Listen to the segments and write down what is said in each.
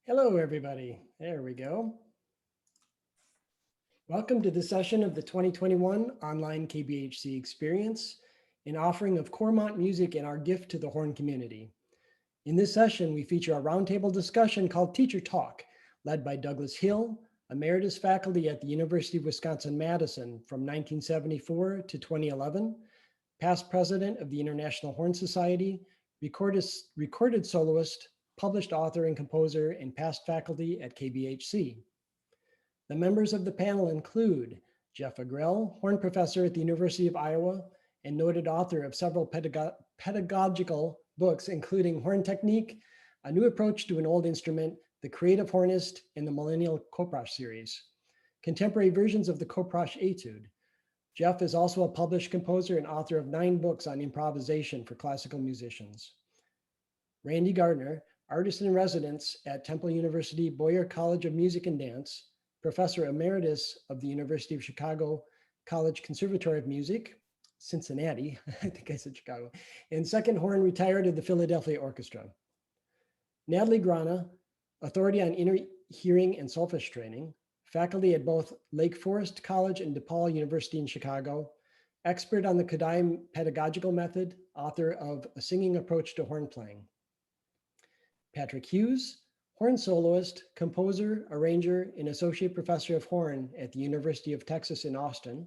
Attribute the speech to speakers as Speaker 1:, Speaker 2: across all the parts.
Speaker 1: Hello, everybody. There we go. Welcome to the session of the 2021 online KBHC experience, an offering of Cormont music and our gift to the Horn community. In this session, we feature a roundtable discussion called Teacher Talk, led by Douglas Hill, emeritus faculty at the University of Wisconsin-Madison from 1974 to 2011, past president of the International Horn Society, recorded soloist, published author and composer, and past faculty at KBHC. The members of the panel include Jeff Agrell, horn professor at the University of Iowa and noted author of several pedagogical books, including Horn Technique, A New Approach to an Old Instrument, The Creative Hornist, and the Millennial Koprosh series. Contemporary versions of the Koprosh Etude. Jeff is also a published composer and author of 9 books on improvisation for classical musicians. Randy Gardner, artist in residence at Temple University Boyer College of Music and Dance, professor emeritus of the University of Chicago College Conservatory of Music, Cincinnati, I think I said Chicago, and second horn retired of the Philadelphia Orchestra. Natalie Grana, authority on inner hearing and solfege training, faculty at both Lake Forest College and DePaul University in Chicago, expert on the Kodály pedagogical method, author of A Singing Approach to Horn Playing. Patrick Hughes, horn soloist, composer, arranger, and associate professor of horn at the University of Texas in Austin.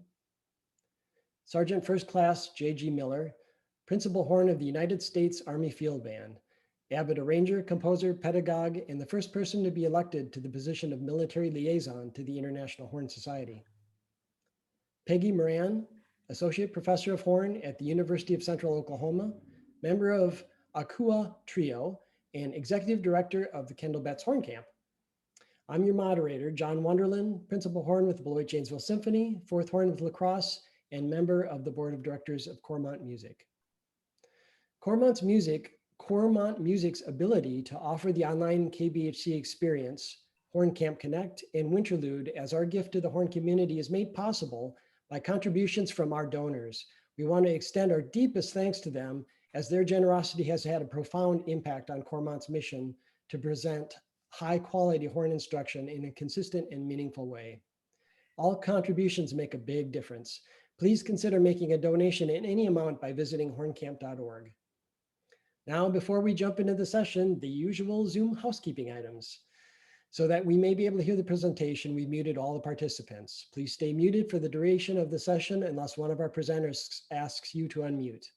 Speaker 1: Sergeant First Class J.G. Miller, principal horn of the United States Army Field Band, avid arranger, composer, pedagogue, and the first person to be elected to the position of military liaison to the International Horn Society. Peggy Moran, associate professor of horn at the University of Central Oklahoma, member of Akua Trio, and executive director of the Kendall Betts Horn Camp. I'm your moderator, John Wonderland, principal horn with the Beloit Janesville Symphony, fourth horn with La Crosse, and member of the board of directors of Cormont Music. Cormont Music's ability to offer the online KBHC experience, Horn Camp Connect, and Winterlude as our gift to the horn community is made possible by contributions from our donors. We want to extend our deepest thanks to them, as their generosity has had a profound impact on Cormont's mission to present high quality horn instruction in a consistent and meaningful way. All contributions make a big difference. Please consider making a donation in any amount by visiting horncamp.org. Now, before we jump into the session, the usual Zoom housekeeping items. So that we may be able to hear the presentation, we muted all the participants. Please stay muted for the duration of the session unless one of our presenters asks you to unmute.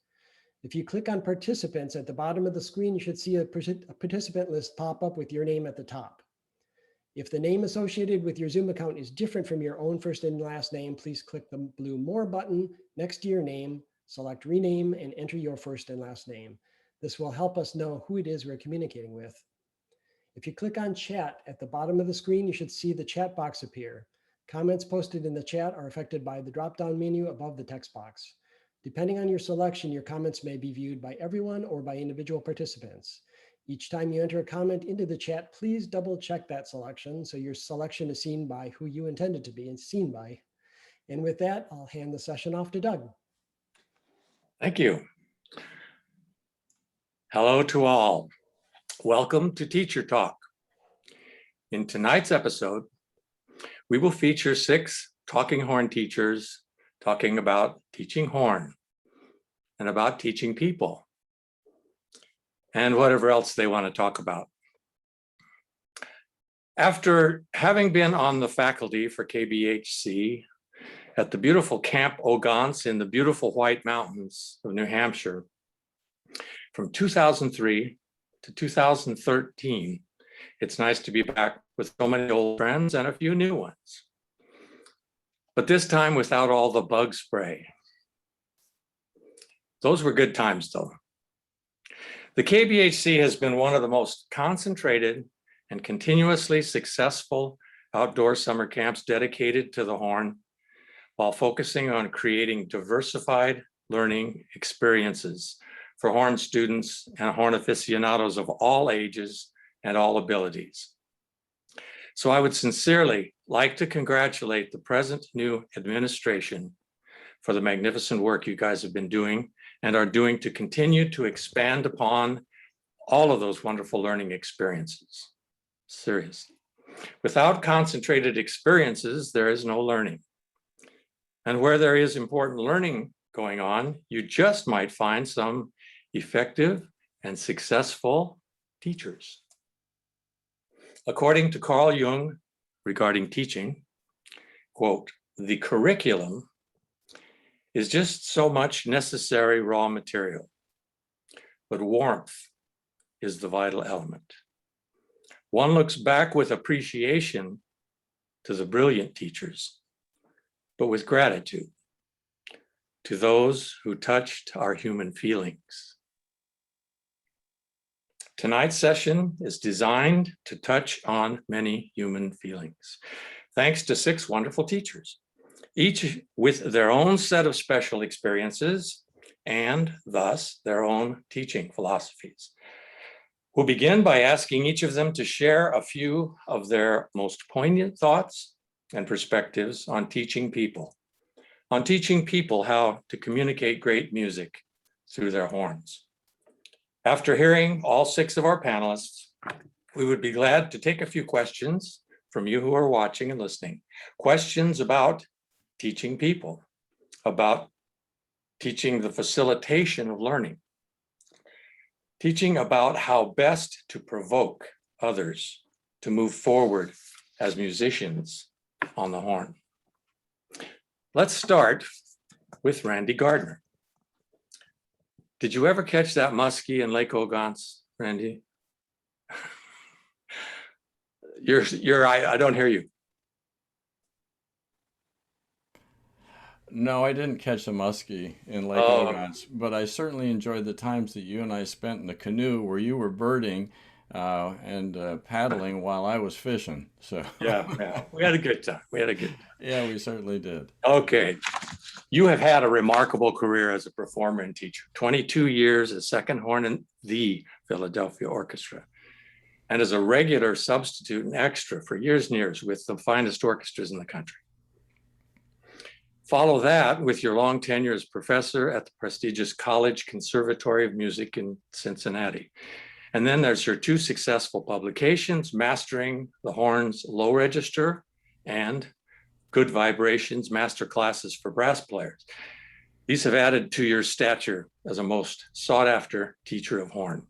Speaker 1: If you click on participants at the bottom of the screen, you should see a participant list pop up with your name at the top. If the name associated with your Zoom account is different from your own first and last name, please click the blue More button next to your name, select Rename, and enter your first and last name. This will help us know who it is we're communicating with. If you click on Chat at the bottom of the screen, you should see the chat box appear. Comments posted in the chat are affected by the drop-down menu above the text box. Depending on your selection, your comments may be viewed by everyone or by individual participants. Each time you enter a comment into the chat, please double check that selection so your selection is seen by who you intended to be and seen by. And with that, I'll hand the session off to Doug.
Speaker 2: Thank you. Hello to all. Welcome to Teacher Talk. In tonight's episode, we will feature 6 talking horn teachers talking about teaching horn and about teaching people and whatever else they want to talk about. After having been on the faculty for KBHC at the beautiful Camp Ogance in the beautiful White Mountains of New Hampshire from 2003 to 2013, it's nice to be back with so many old friends and a few new ones. But this time without all the bug spray. Those were good times though. The KBHC has been one of the most concentrated and continuously successful outdoor summer camps dedicated to the horn, while focusing on creating diversified learning experiences for horn students and horn aficionados of all ages and all abilities. So I would sincerely like to congratulate the present new administration for the magnificent work you guys have been doing and are doing to continue to expand upon all of those wonderful learning experiences. Seriously. Without concentrated experiences, there is no learning. And where there is important learning going on, you just might find some effective and successful teachers. According to Carl Jung regarding teaching, quote, "The curriculum is just so much necessary raw material, but warmth is the vital element. One looks back with appreciation to the brilliant teachers, but with gratitude to those who touched our human feelings." Tonight's session is designed to touch on many human feelings, thanks to 6 wonderful teachers, each with their own set of special experiences and thus their own teaching philosophies. We'll begin by asking each of them to share a few of their most poignant thoughts and perspectives on teaching people how to communicate great music through their horns. After hearing all 6 of our panelists, we would be glad to take a few questions from you who are watching and listening. Questions about teaching people, about teaching the facilitation of learning, teaching about how best to provoke others to move forward as musicians on the horn. Let's start with Randy Gardner. Did you ever catch that muskie in Lake Ogons, Randy? I don't hear you.
Speaker 3: No, I didn't catch the muskie in Lake Ogons, but I certainly enjoyed the times that you and I spent in the canoe where you were birding and paddling while I was fishing. So
Speaker 2: yeah, we had a good time.
Speaker 3: Yeah, we certainly did.
Speaker 2: Okay. You have had a remarkable career as a performer and teacher, 22 years as second horn in the Philadelphia Orchestra, and as a regular substitute and extra for years and years with the finest orchestras in the country. Follow that with your long tenure as professor at the prestigious College Conservatory of Music in Cincinnati. And then there's your 2 successful publications, Mastering the Horn's Low Register and Good Vibrations Master Classes for Brass Players. These have added to your stature as a most sought after teacher of horn.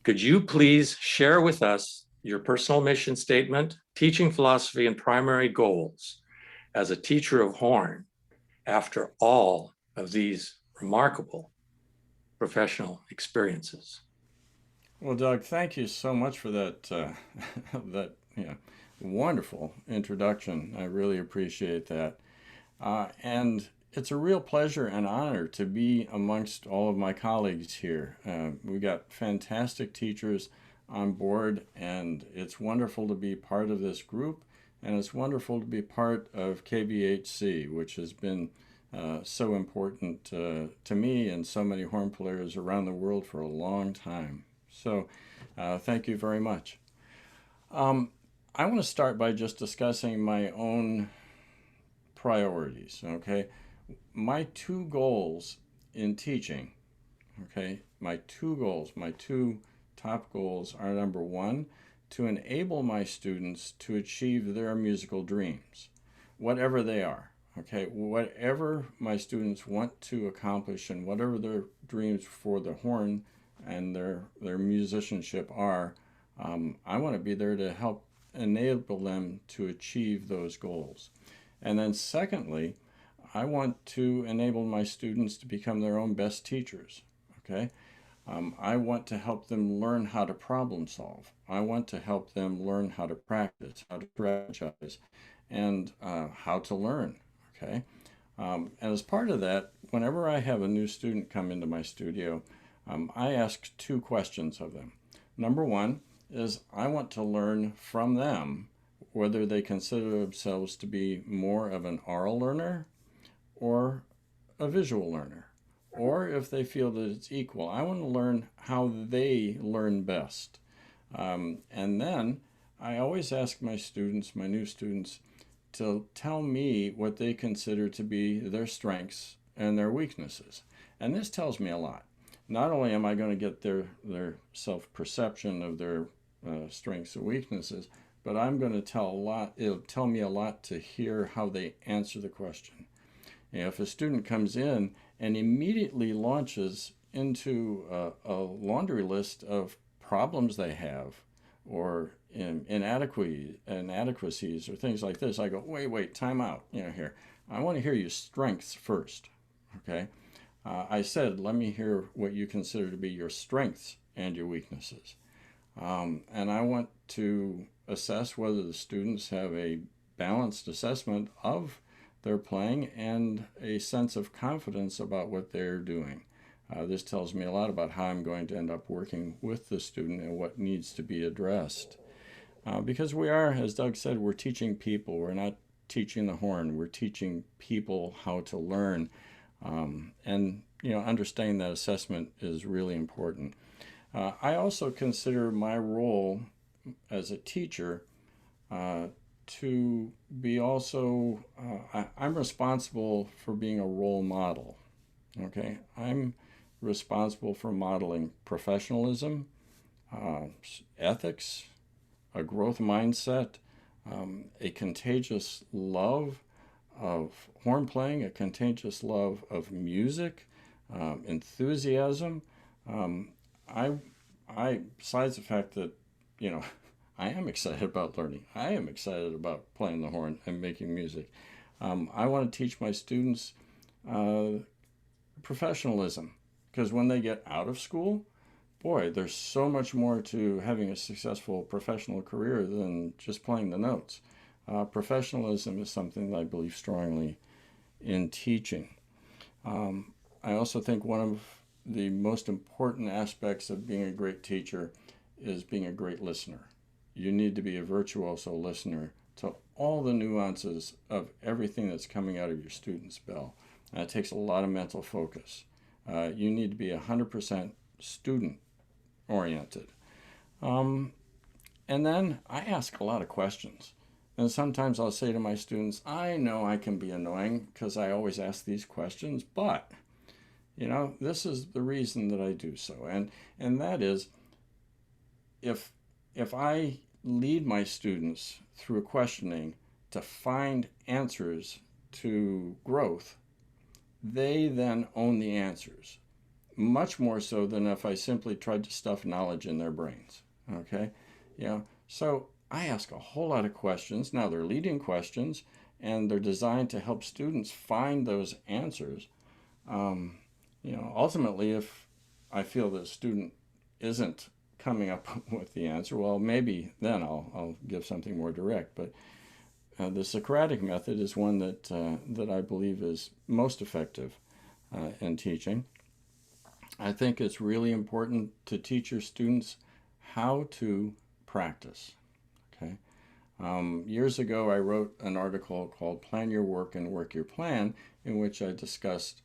Speaker 2: Could you please share with us your personal mission statement, teaching philosophy, and primary goals as a teacher of horn after all of these remarkable professional experiences?
Speaker 3: Well, Doug, thank you so much for that wonderful introduction. I really appreciate that. And it's a real pleasure and honor to be amongst all of my colleagues here. We've got fantastic teachers on board, and it's wonderful to be part of this group, and it's wonderful to be part of KBHC, which has been so important to me and so many horn players around the world for a long time. So thank you very much. I want to start by just discussing my own priorities, okay? My 2 goals in teaching, okay? My 2 top goals are, number 1, to enable my students to achieve their musical dreams, whatever they are, okay? Whatever my students want to accomplish and whatever their dreams for the horn and their musicianship are, I want to be there to help enable them to achieve those goals. And then secondly, I want to enable my students to become their own best teachers, okay? I want to help them learn how to problem solve. I want to help them learn how to practice, how to strategize, and how to learn, okay? And as part of that, whenever I have a new student come into my studio, I ask 2 questions of them. Number 1, is I want to learn from them whether they consider themselves to be more of an oral learner or a visual learner, or if they feel that it's equal. I want to learn how they learn best. And then I always ask my students, my new students, to tell me what they consider to be their strengths and their weaknesses. And this tells me a lot. Not only am I going to get their self-perception of their strengths and weaknesses, but I'm going to tell a lot. It'll tell me a lot to hear how they answer the question. If a student comes in and immediately launches into a laundry list of problems they have or inadequacies or things like this, I go, wait, time out. Here, I want to hear your strengths first. Okay. I said, let me hear what you consider to be your strengths and your weaknesses. And I want to assess whether the students have a balanced assessment of their playing and a sense of confidence about what they're doing. This tells me a lot about how I'm going to end up working with the student and what needs to be addressed. Because we are, as Doug said, we're teaching people. We're not teaching the horn. We're teaching people how to learn. And understanding that assessment is really important. I also consider my role as a teacher to be also, I'm responsible for being a role model. Okay, I'm responsible for modeling professionalism, ethics, a growth mindset, a contagious love of horn playing, a contagious love of music, enthusiasm. I, besides the fact that, I am excited about learning. I am excited about playing the horn and making music. I want to teach my students professionalism, because when they get out of school, boy, there's so much more to having a successful professional career than just playing the notes. Professionalism is something that I believe strongly in teaching. I also think one of the most important aspects of being a great teacher is being a great listener. You need to be a virtuoso listener to all the nuances of everything that's coming out of your student's bell. It takes a lot of mental focus. You need to be 100% student oriented. And then I ask a lot of questions. And sometimes I'll say to my students, I know I can be annoying because I always ask these questions, but this is the reason that I do so. And that is, if I lead my students through questioning to find answers to growth, they then own the answers, much more so than if I simply tried to stuff knowledge in their brains. Okay? So I ask a whole lot of questions. Now they're leading questions, and they're designed to help students find those answers. Ultimately, if I feel that a student isn't coming up with the answer, well, maybe then I'll give something more direct. But the Socratic method is one that I believe is most effective in teaching. I think it's really important to teach your students how to practice. Okay. Years ago, I wrote an article called "Plan Your Work and Work Your Plan," in which I discussed,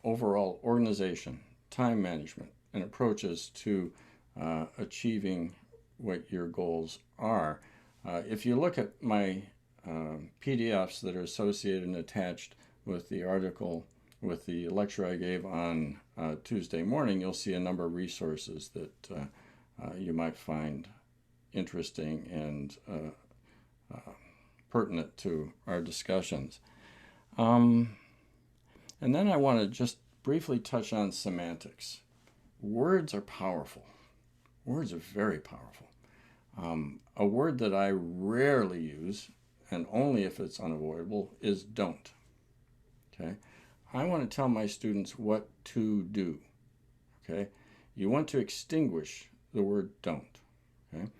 Speaker 3: overall organization, time management, and approaches to achieving what your goals are. If you look at my PDFs that are associated and attached with the article, with the lecture I gave on Tuesday morning, you'll see a number of resources that you might find interesting and pertinent to our discussions. And then I want to just briefly touch on semantics. Words are powerful. Words are very powerful. A word that I rarely use, and only if it's unavoidable, is don't. Okay? I want to tell my students what to do. Okay? You want to extinguish the word don't. Okay?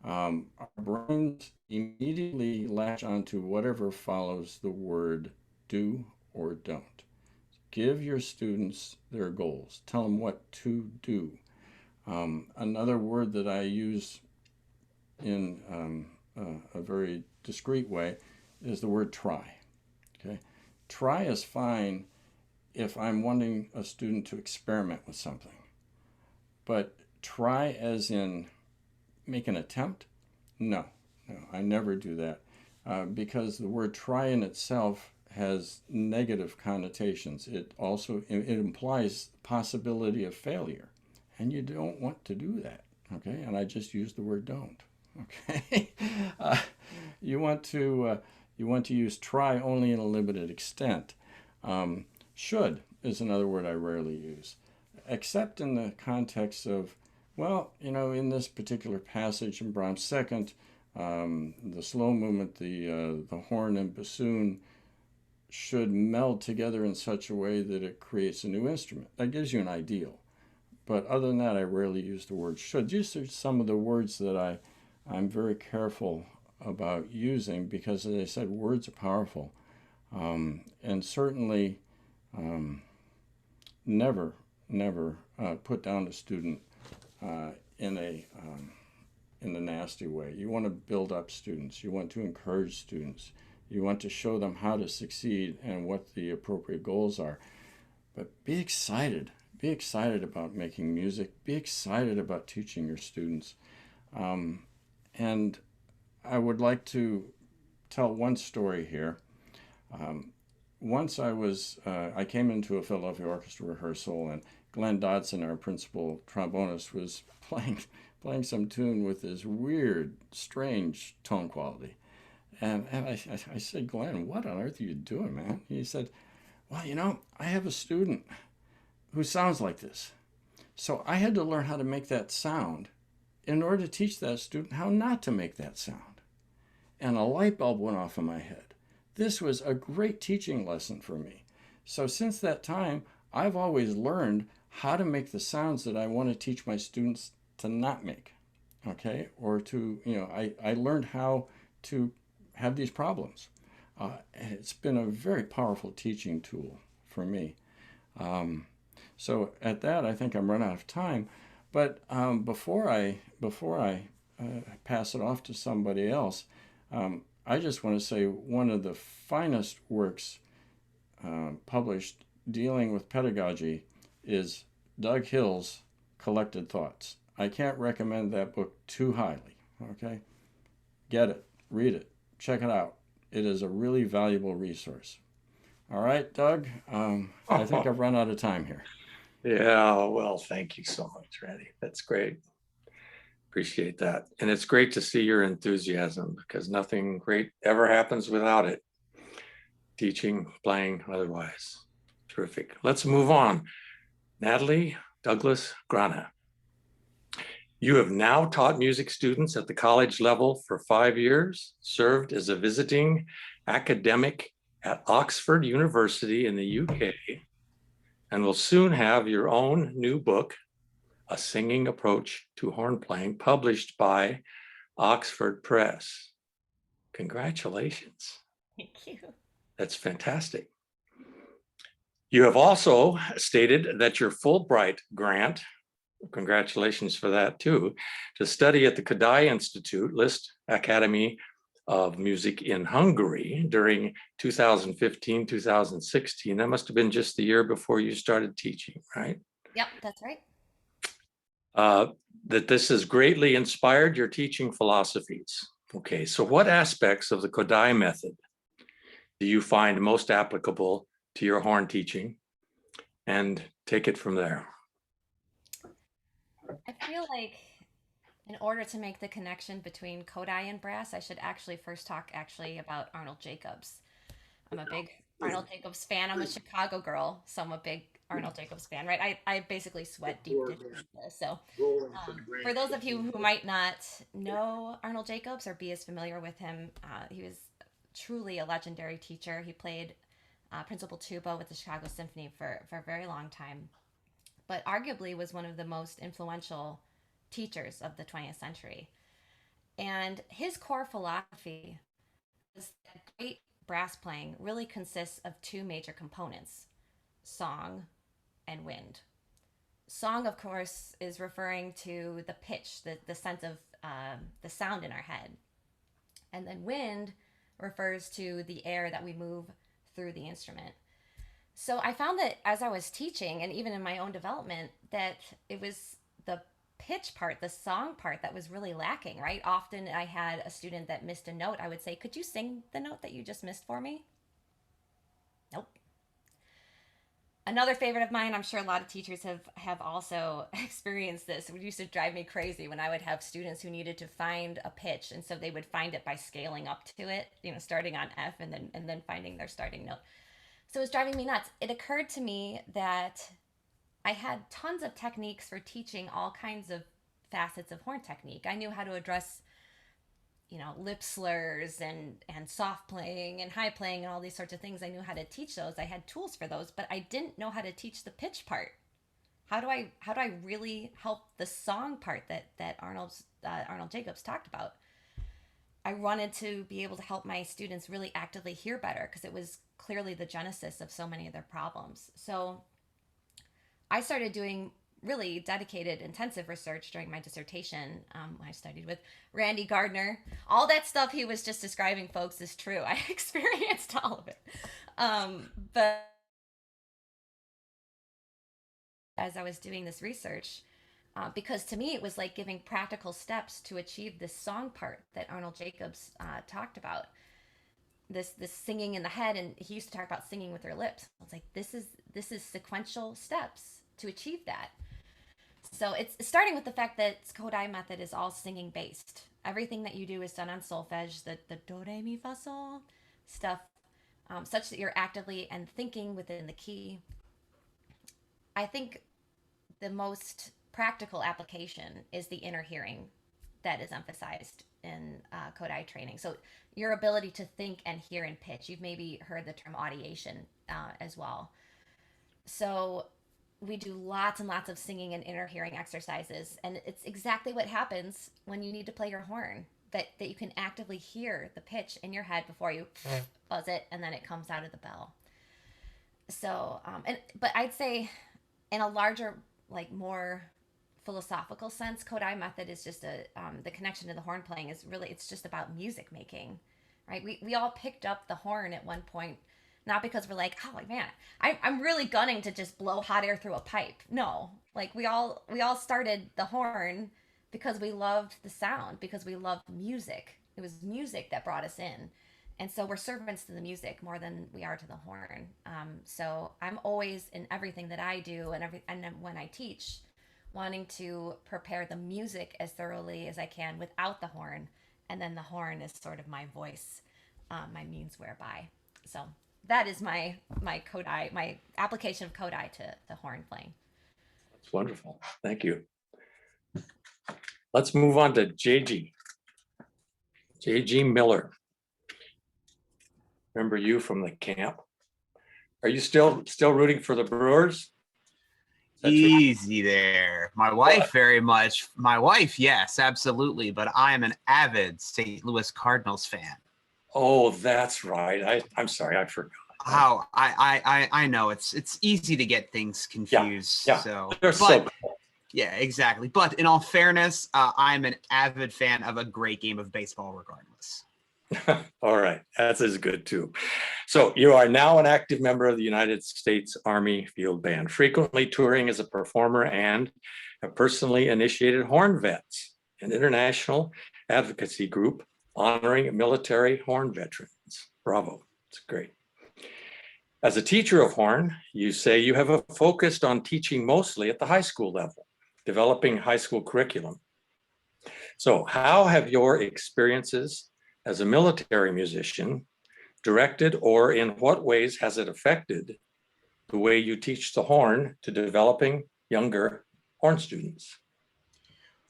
Speaker 3: Our brains immediately latch onto whatever follows the word do or don't. Give your students their goals. Tell them what to do. Another word that I use in a very discreet way is the word try. Okay, try is fine if I'm wanting a student to experiment with something, but try as in make an attempt? No, I never do that because the word try in itself has negative connotations. It implies possibility of failure, and you don't want to do that. Okay, and I just use the word don't. Okay, uh, you want to use try only in a limited extent. Should is another word I rarely use, except in the context of, well, in this particular passage in Brahms' second, the slow movement, the horn and bassoon should meld together in such a way that it creates a new instrument. That gives you an ideal. But other than that, I rarely use the word should. These are some of the words that I'm very careful about using because, as I said, words are powerful. And certainly never put down a student in a nasty way. You want to build up students. You want to encourage students. You want to show them how to succeed and what the appropriate goals are. But be excited. Be excited about making music. Be excited about teaching your students. And I would like to tell one story here. Once I came into a Philadelphia orchestra rehearsal, and Glenn Dodson, our principal trombonist, was playing some tune with this weird, strange tone quality. And I said, Glenn, what on earth are you doing, man? He said, well, I have a student who sounds like this. So I had to learn how to make that sound in order to teach that student how not to make that sound. And a light bulb went off in my head. This was a great teaching lesson for me. So since that time, I've always learned how to make the sounds that I want to teach my students to not make. Okay? Or I learned how to have these problems. It's been a very powerful teaching tool for me. So at that, I think I'm running out of time. But before I pass it off to somebody else, I just want to say one of the finest works published dealing with pedagogy is Doug Hill's Collected Thoughts. I can't recommend that book too highly. Okay? Get it, read it, check it out. It is a really valuable resource. All right, Doug, I think I've run out of time here.
Speaker 2: Yeah, well, thank you so much, Randy. That's great. Appreciate that. And it's great to see your enthusiasm because nothing great ever happens without it. Teaching, playing, otherwise. Terrific. Let's move on. Natalie Douglass Grana. You have now taught music students at the college level for 5 years, served as a visiting academic at Oxford University in the UK, and will soon have your own new book, A Singing Approach to Horn Playing, published by Oxford Press. Congratulations.
Speaker 4: Thank you.
Speaker 2: That's fantastic. You have also stated that your Fulbright grant, congratulations for that too, to study at the Kodály Institute, Liszt Academy of Music in Hungary during 2015, 2016. That must have been just the year before you started teaching, right?
Speaker 4: Yep, that's right.
Speaker 2: That this has greatly inspired your teaching philosophies. Okay, so what aspects of the Kodály method do you find most applicable to your horn teaching? And take it from there.
Speaker 4: I feel like in order to make the connection between Kodály and brass, I should actually first talk about Arnold Jacobs. I'm a big Arnold Jacobs fan. I'm a Chicago girl, so I'm a big Arnold Jacobs fan, right? I basically sweat deep into this. So for those of you who might not know Arnold Jacobs or be as familiar with him, he was truly a legendary teacher. He played principal tuba with the Chicago Symphony for a very long time, but arguably was one of the most influential teachers of the 20th century. And his core philosophy is that great brass playing really consists of two major components: song and wind. song, of course, is referring to the pitch, the sense of the sound in our head. And then wind refers to the air that we move through the instrument. So I found that as I was teaching, and even in my own development, that it was the pitch part, the song part, that was really lacking, right? Often I had a student that missed a note. I would say, could you sing the note that you just missed for me? Nope. Another favorite of mine, I'm sure a lot of teachers have also experienced this. It used to drive me crazy when I would have students who needed to find a pitch, and so they would find it by scaling up to it, starting on F and then finding their starting note. So it was driving me nuts. It occurred to me that I had tons of techniques for teaching all kinds of facets of horn technique. I knew how to address lip slurs and soft playing and high playing and all these sorts of things. I knew how to teach those. I had tools for those, but I didn't know how to teach the pitch part. How do I really help the song part that Arnold Jacobs talked about? I wanted to be able to help my students really actively hear better, because it was clearly the genesis of so many of their problems. So I started doing really dedicated, intensive research during my dissertation. I studied with Randy Gardner. All that stuff he was just describing, folks, is true. I experienced all of it. But as I was doing this research, because to me it was like giving practical steps to achieve this song part that Arnold Jacobs talked about. This singing in the head, and he used to talk about singing with your lips. It's like this is sequential steps to achieve that. So it's starting with the fact that Kodai method is all singing based. Everything that you do is done on solfege, the do, re, mi, fa, sol stuff, such that you're actively and thinking within the key. I think the most practical application is the inner hearing that is emphasized in Kodai training. So your ability to think and hear in pitch. You've maybe heard the term audiation as well. So we do lots and lots of singing and inner hearing exercises, and it's exactly what happens when you need to play your horn, that you can actively hear the pitch in your head before you buzz it, and then it comes out of the bell. So but I'd say in a larger, like more philosophical sense, Kodai method is just the connection to the horn playing is really, it's just about music making, right? We all picked up the horn at one point, not because we're like, oh man, I'm really gunning to just blow hot air through a pipe. No, like we all started the horn because we loved the sound, because we loved music. It was music that brought us in. And so we're servants to the music more than we are to the horn. So I'm always, in everything that I do and when I teach, wanting to prepare the music as thoroughly as I can without the horn. And then the horn is sort of my voice, my means whereby. So that is my Kodai, my application of Kodai to horn playing.
Speaker 2: That's wonderful. Thank you. Let's move on to JG Miller. Remember you from the camp? Are you still rooting for the Brewers?
Speaker 5: Easy there. My wife, very much. My wife, yes, absolutely. But I am an avid St. Louis Cardinals fan.
Speaker 2: Oh, that's right. I'm sorry, I forgot.
Speaker 5: How I know it's easy to get things confused.
Speaker 2: Yeah.
Speaker 5: So,
Speaker 2: They're so cool.
Speaker 5: Yeah, exactly. But in all fairness, I'm an avid fan of a great game of baseball, regardless.
Speaker 2: All right, that's as good too. So you are now an active member of the United States Army Field Band, frequently touring as a performer, and have personally initiated Horn Vets, an international advocacy group honoring military horn veterans. Bravo, it's great. As a teacher of horn, you say you have focused on teaching mostly at the high school level, developing high school curriculum. So how have your experiences as a military musician directed, or in what ways has it affected the way you teach the horn to developing younger horn students?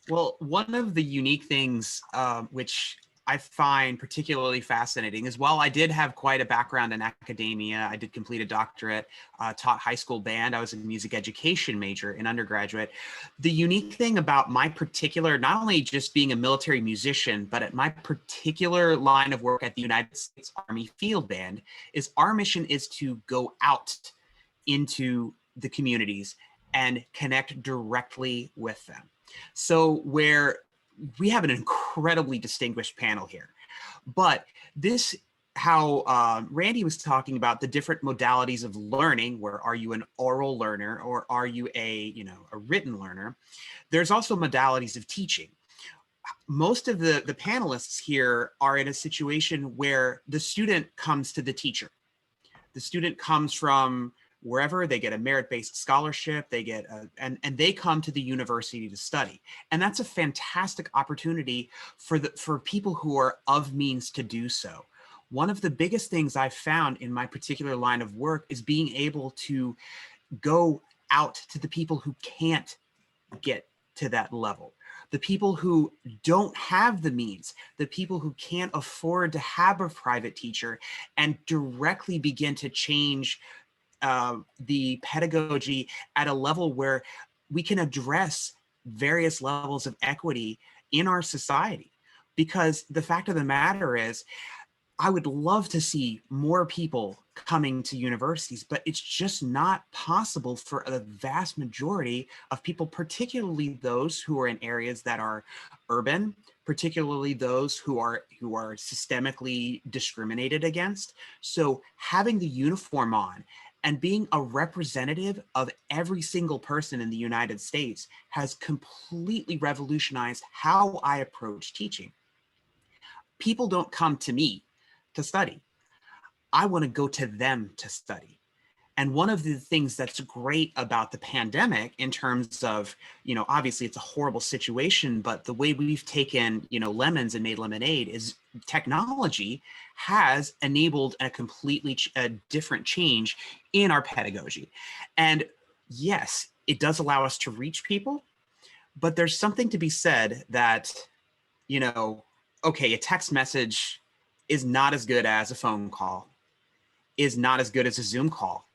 Speaker 5: Well, one of the unique things which I find particularly fascinating is, while I did have quite a background in academia, I did complete a doctorate, taught high school band, I was a music education major in undergraduate. The unique thing about my particular, not only just being a military musician, but at my particular line of work at the United States Army Field Band, is our mission is to go out into the communities and connect directly with them. So where we have an incredibly distinguished panel here, but this, how Randy was talking about the different modalities of learning, where are you an oral learner or are you a written learner? There's also modalities of teaching. Most of the panelists here are in a situation where the student comes to the teacher. The student comes from wherever, they get a merit-based scholarship, they get and they come to the university to study. And that's a fantastic opportunity for people who are of means to do so. One of the biggest things I've found in my particular line of work is being able to go out to the people who can't get to that level, the people who don't have the means, the people who can't afford to have a private teacher, and directly begin to change the pedagogy at a level where we can address various levels of equity in our society. Because the fact of the matter is, I would love to see more people coming to universities, but it's just not possible for the vast majority of people, particularly those who are in areas that are urban, particularly those who are systemically discriminated against. So having the uniform on and being a representative of every single person in the United States has completely revolutionized how I approach teaching. People don't come to me to study. I want to go to them to study. And one of the things that's great about the pandemic in terms of, obviously it's a horrible situation, but the way we've taken, lemons and made lemonade is technology has enabled a completely different change in our pedagogy. And yes, it does allow us to reach people, but there's something to be said that, okay, a text message is not as good as a phone call, is not as good as a Zoom call,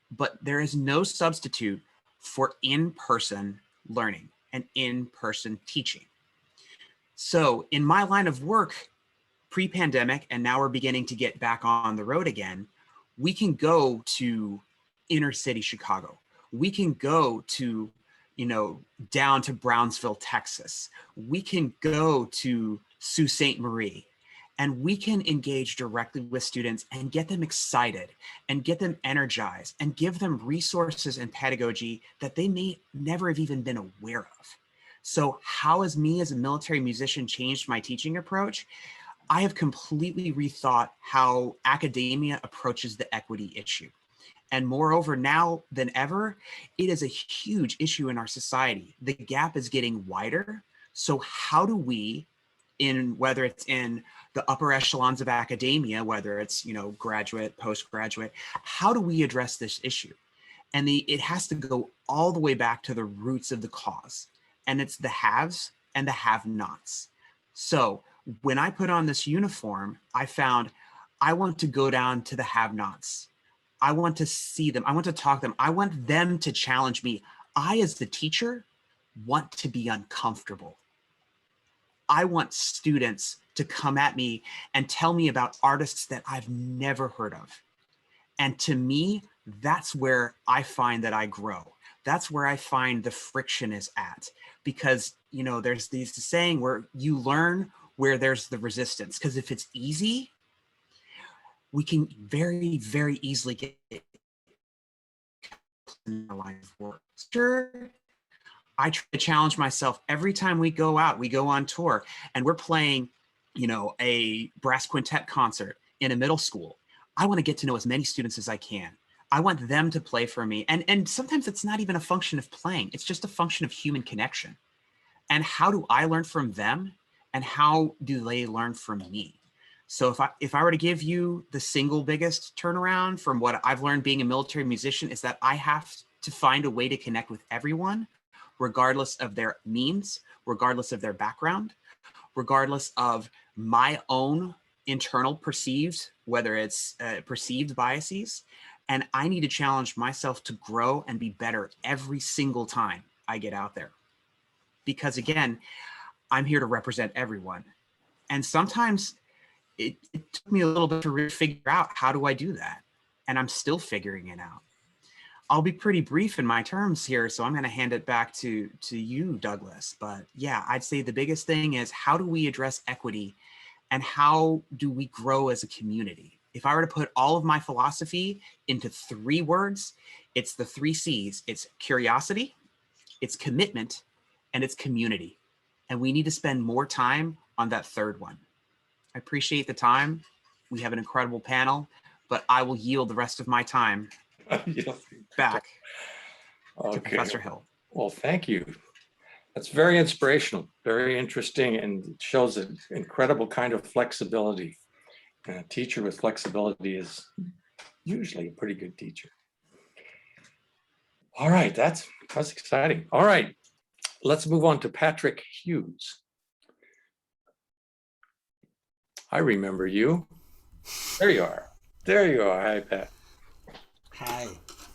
Speaker 5: but there is no substitute for in-person learning and in-person teaching. So in my line of work, pre-pandemic, and now we're beginning to get back on the road again, we can go to inner city Chicago. We can go to, down to Brownsville, Texas. We can go to Sault Ste. Marie. And we can engage directly with students and get them excited and get them energized and give them resources and pedagogy that they may never have even been aware of. So how has me as a military musician changed my teaching approach? I have completely rethought how academia approaches the equity issue. And moreover, now than ever, it is a huge issue in our society. The gap is getting wider. So how do we, whether it's in the upper echelons of academia, whether it's, graduate, postgraduate, how do we address this issue? And it has to go all the way back to the roots of the cause. And it's the haves and the have-nots. So when I put on this uniform, I found I want to go down to the have-nots. I want to see them. I want to talk to them. I want them to challenge me. I, as the teacher, want to be uncomfortable. I want students to come at me and tell me about artists that I've never heard of. And to me, that's where I find that I grow. That's where I find the friction is at. Because, there's this saying where you learn where there's the resistance. Because if it's easy, we can very, very easily get in our line of work. Sure. I try to challenge myself every time we go out, we go on tour and we're playing, a brass quintet concert in a middle school. I want to get to know as many students as I can. I want them to play for me. And sometimes it's not even a function of playing. It's just a function of human connection. And how do I learn from them? And how do they learn from me? So if I were to give you the single biggest turnaround from what I've learned being a military musician is that I have to find a way to connect with everyone, regardless of their means, regardless of their background, regardless of my own internal perceived, whether it's perceived biases. And I need to challenge myself to grow and be better every single time I get out there. Because again, I'm here to represent everyone. And sometimes it took me a little bit to really figure out how do I do that? And I'm still figuring it out. I'll be pretty brief in my terms here, so I'm going to hand it back to you, Douglas. But yeah, I'd say the biggest thing is, how do we address equity and how do we grow as a community? If I were to put all of my philosophy into 3 words, it's the 3 C's. It's curiosity, it's commitment, and it's community. And we need to spend more time on that 3rd one. I appreciate the time. We have an incredible panel, but I will yield the rest of my time back to Professor Hill.
Speaker 2: Well, thank you. That's very inspirational, very interesting, and it shows an incredible kind of flexibility. And a teacher with flexibility is usually a pretty good teacher. All right, that's exciting. All right, let's move on to Patrick Hughes. I remember you. There you are. There you are. Hi, Pat.
Speaker 6: Hi.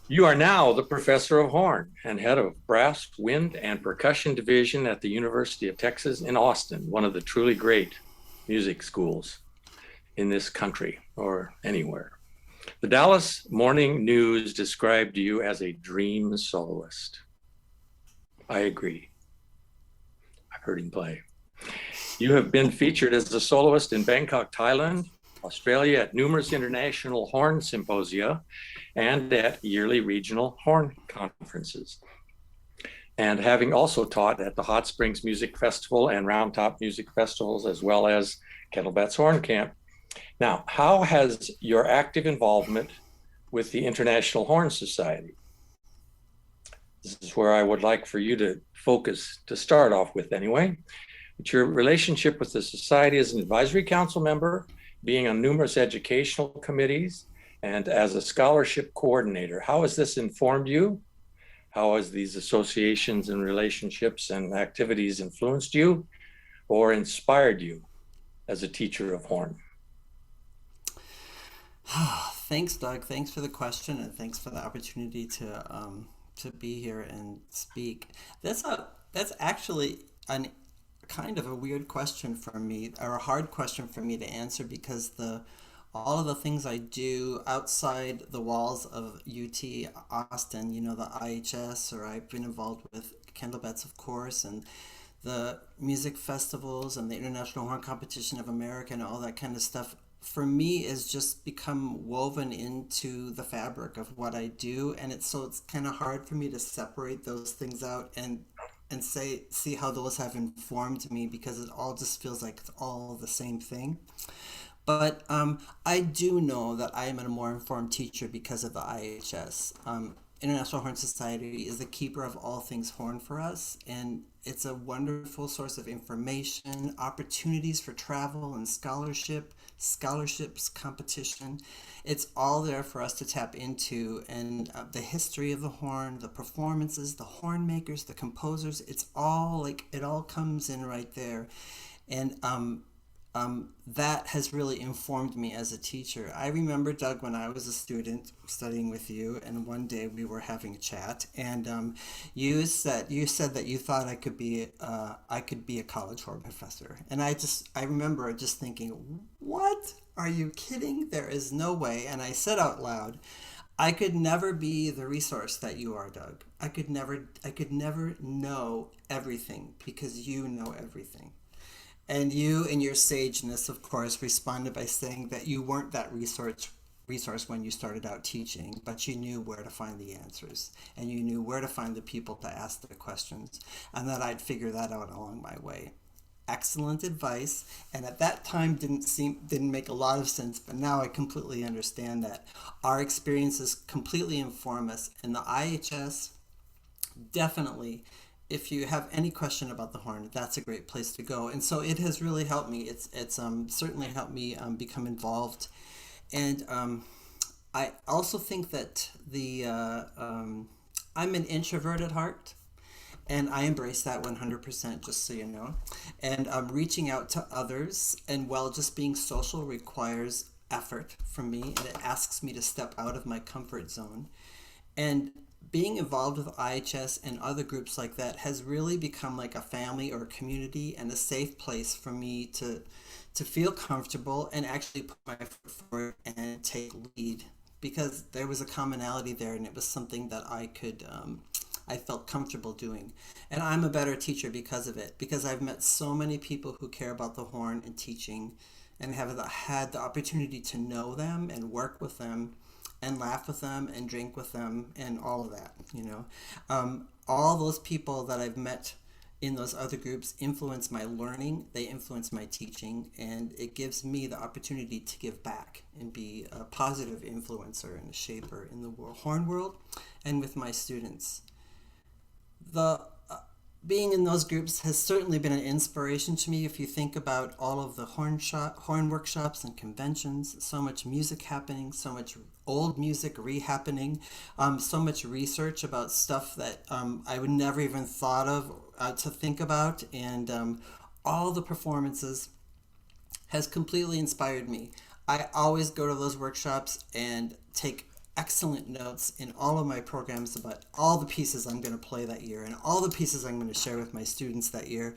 Speaker 2: You are now the professor of horn and head of brass, wind, and percussion division at the University of Texas in Austin, one of the truly great music schools in this country or anywhere. The Dallas Morning News described you as a dream soloist. I agree. I've heard him play. You have been featured as a soloist in Bangkok, Thailand, Australia at numerous international horn symposia and at yearly regional horn conferences. And having also taught at the Hot Springs Music Festival and Round Top Music Festivals, as well as Kettlebells Horn Camp. Now, how has your active involvement with the International Horn Society? This is where I would like for you to focus to start off with anyway. But your relationship with the society as an advisory council member, being on numerous educational committees, and as a scholarship coordinator. How has this informed you? How has these associations and relationships and activities influenced you or inspired you as a teacher of horn?
Speaker 6: Thanks, Doug. Thanks for the question, and thanks for the opportunity to be here and speak. That's actually an kind of a weird question for me, or a hard question for me to answer, because all of the things I do outside the walls of UT Austin, the IHS, or I've been involved with Candlebats, of course, and the music festivals and the International Horn Competition of America and all that kind of stuff, for me is just become woven into the fabric of what I do. And it's kind of hard for me to separate those things out and see how those have informed me, because it all just feels like it's all the same thing. But I do know that I am a more informed teacher because of the IHS. International Horn Society is the keeper of all things horn for us, and it's a wonderful source of information, opportunities for travel and scholarships, competition. It's all there for us to tap into, and the history of the horn, the performances, the horn makers, the composers, it all comes in right there. And that has really informed me as a teacher. I remember, Doug, when I was a student studying with you, and one day we were having a chat, and you said that you thought I could be a college horn professor, and I remember just thinking, what? Are you kidding? There is no way. And I said out loud, I could never be the resource that you are, Doug. I could never know everything, because you know everything. And you, in your sageness, of course, responded by saying that you weren't that resource when you started out teaching, but you knew where to find the answers, and you knew where to find the people to ask the questions, and that I'd figure that out along my way. Excellent advice, and at that time didn't make a lot of sense, but now I completely understand that our experiences completely inform us, and the IHS definitely. If you have any question about the horn, that's a great place to go. And so it has really helped me. It's certainly helped me become involved. And I also think that I'm an introvert at heart, and I embrace that 100%, just so you know. And reaching out to others, and just being social requires effort from me, and it asks me to step out of my comfort zone. And being involved with IHS and other groups like that has really become like a family or a community, and a safe place for me to feel comfortable and actually put my foot forward and take lead because there was a commonality there, and it was something that I felt comfortable doing. And I'm a better teacher because of it, because I've met so many people who care about the horn and teaching, and have had the opportunity to know them and work with them and laugh with them and drink with them and all of that, all those people that I've met in those other groups influence my learning, they influence my teaching, and it gives me the opportunity to give back and be a positive influencer and a shaper in the horn world and with my students. Being in those groups has certainly been an inspiration to me. If you think about all of the horn workshops and conventions, so much music happening, so much old music re-happening, so much research about stuff that I would never even thought of to think about, and all the performances has completely inspired me. I always go to those workshops and take excellent notes in all of my programs about all the pieces I'm going to play that year and all the pieces I'm going to share with my students that year,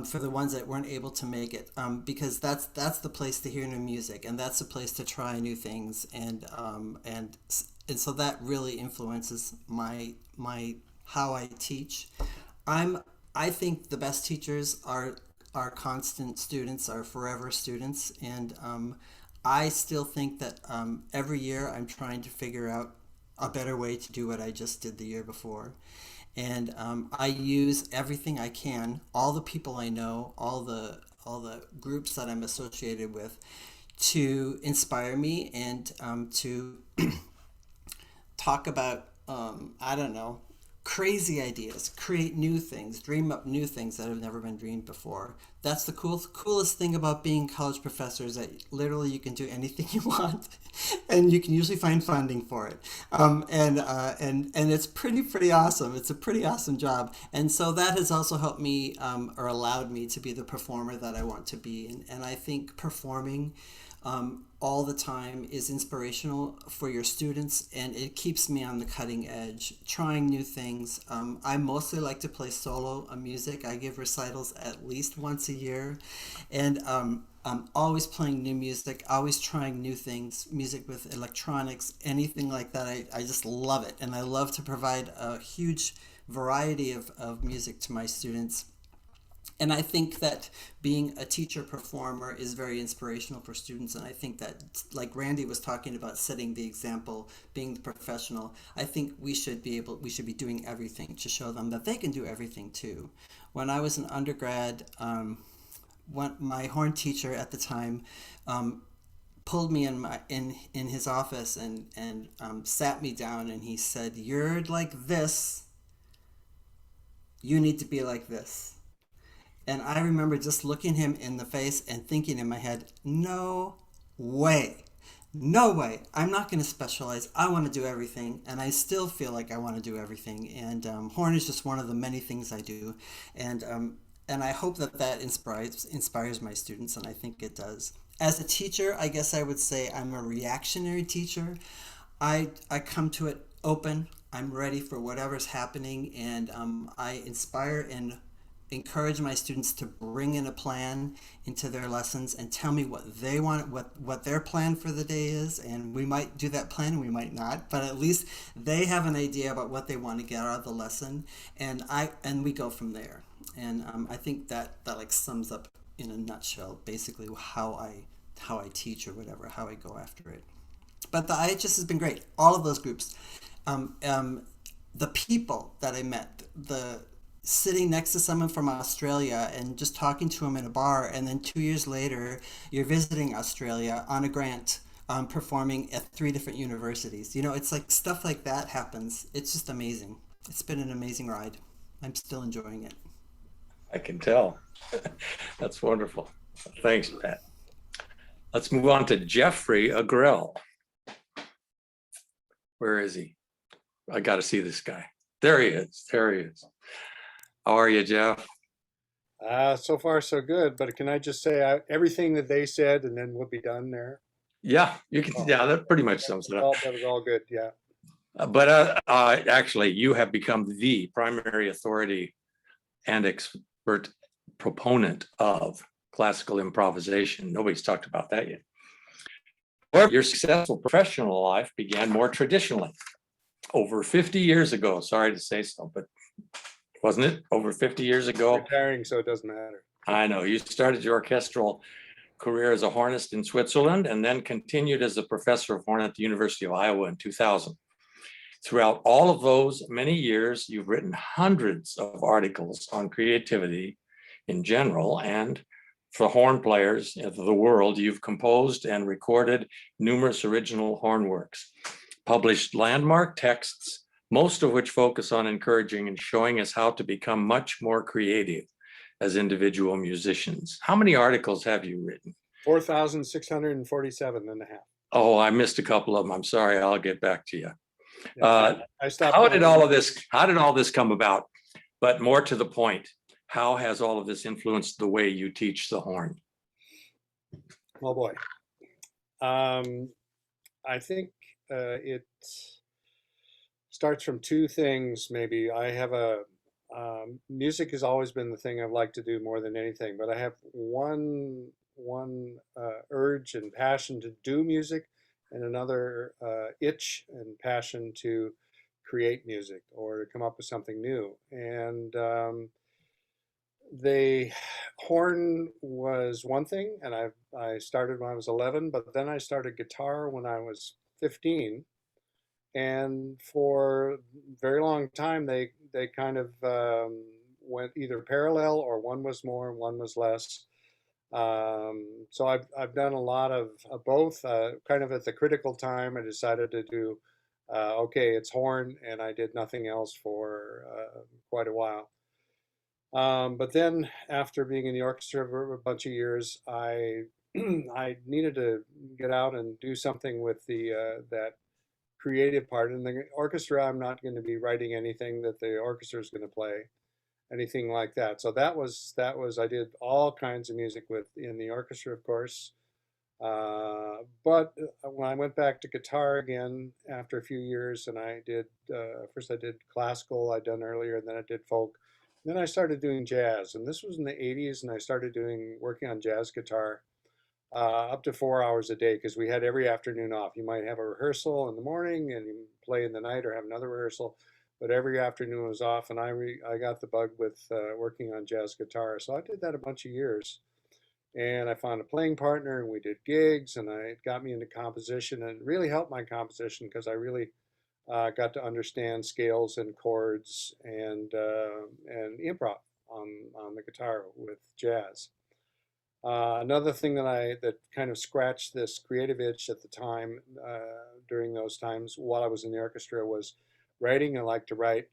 Speaker 6: for the ones that weren't able to make it, because that's the place to hear new music, and that's the place to try new things, and so that really influences my how I teach. I think the best teachers are constant students, are forever students, and I still think that every year I'm trying to figure out a better way to do what I just did the year before. And I use everything I can, all the people I know, all the groups that I'm associated with, to inspire me and to talk about, I don't know, crazy ideas, create new things, dream up new things that have never been dreamed before. That's the coolest thing about being a college professor, is that literally you can do anything you want, and you can usually find funding for it. And it's pretty awesome. It's a pretty awesome job. And so that has also helped me, or allowed me to be the performer that I want to be. And I think performing all the time is inspirational for your students, and it keeps me on the cutting edge, trying new things. I mostly like to play solo music. I give recitals at least once a year, and I'm always playing new music, always trying new things, music with electronics, anything like that. I just love it, and I love to provide a huge variety of music to my students. And I think that being a teacher performer is very inspirational for students. And I think that, like Randy was talking about, setting the example, being the professional, I think we should be doing everything to show them that they can do everything too. When I was an undergrad, my horn teacher at the time pulled me in his office and sat me down, and he said, "You're like this. You need to be like this." And I remember just looking him in the face and thinking in my head, no way. No way. I'm not going to specialize. I want to do everything. And I still feel like I want to do everything. And horn is just one of the many things I do. And I hope that inspires my students, and I think it does. As a teacher, I guess I would say I'm a reactionary teacher. I come to it open. I'm ready for whatever's happening, and I inspire and encourage my students to bring in a plan into their lessons and tell me what they want, what their plan for the day is, and we might do that plan and we might not, but at least they have an idea about what they want to get out of the lesson, and we go from there. And I think that like sums up in a nutshell basically how I teach, or whatever, how I go after it. But the IHS has been great. All of those groups, the people that I met, sitting next to someone from Australia and just talking to him in a bar, and then 2 years later you're visiting Australia on a grant, performing at 3 different universities. It's like stuff like that happens. It's just amazing. It's been an amazing ride. I'm still enjoying it.
Speaker 2: I can tell. That's wonderful. Thanks, Pat. Let's move on to Jeffrey Agrell. Where is he? I got to see this guy. There he is. How are you, Jeff?
Speaker 7: So far, so good. But can I just say everything that they said, and then we'll be done there?
Speaker 2: Yeah, you can. Yeah, that pretty much sums it up.
Speaker 7: That was all good. Yeah.
Speaker 2: But actually, you have become the primary authority and expert proponent of classical improvisation. Nobody's talked about that yet. However, your successful professional life began more traditionally. Over 50 years ago, sorry to say so, but wasn't it over 50 years ago?
Speaker 7: Retiring, so it doesn't matter.
Speaker 2: I know, you started your orchestral career as a hornist in Switzerland and then continued as a professor of horn at the University of Iowa in 2000. Throughout all of those many years, you've written hundreds of articles on creativity in general, and for horn players of the world, you've composed and recorded numerous original horn works, published landmark texts, most of which focus on encouraging and showing us how to become much more creative as individual musicians. How many articles have you written?
Speaker 7: 4,647 and a half.
Speaker 2: Oh, I missed a couple of them. I'm sorry. I'll get back to you.
Speaker 7: I stopped.
Speaker 2: How did all this come about? But more to the point, how has all of this influenced the way you teach the horn?
Speaker 7: Oh boy. I think it starts from two things, maybe. I have music has always been the thing I've liked to do more than anything, but I have one urge and passion to do music, and another itch and passion to create music or to come up with something new. And the horn was one thing, and I started when I was 11, but then I started guitar when I was 15. And for a very long time, they kind of went either parallel, or one was more and one was less. So I've done a lot of both. Kind of at the critical time, I decided to do okay, it's horn, and I did nothing else for quite a while. But then, after being in the orchestra for a bunch of years, I I needed to get out and do something with that creative part. In the orchestra, I'm not going to be writing anything that the orchestra is going to play, anything like that. So that was I did all kinds of music in the orchestra, of course. But when I went back to guitar again after a few years, and I did first I did classical, I'd done earlier, and then I did folk. Then I started doing jazz, and this was in the 80s, and I started working on jazz guitar up to 4 hours a day, because we had every afternoon off. You might have a rehearsal in the morning and you play in the night, or have another rehearsal, but every afternoon was off, and I got the bug with working on jazz guitar. So I did that a bunch of years, and I found a playing partner, and we did gigs, and it got me into composition, and it really helped my composition, because I really got to understand scales and chords and improv on the guitar with jazz. Another thing that kind of scratched this creative itch at the time, during those times while I was in the orchestra, was writing. I like to write.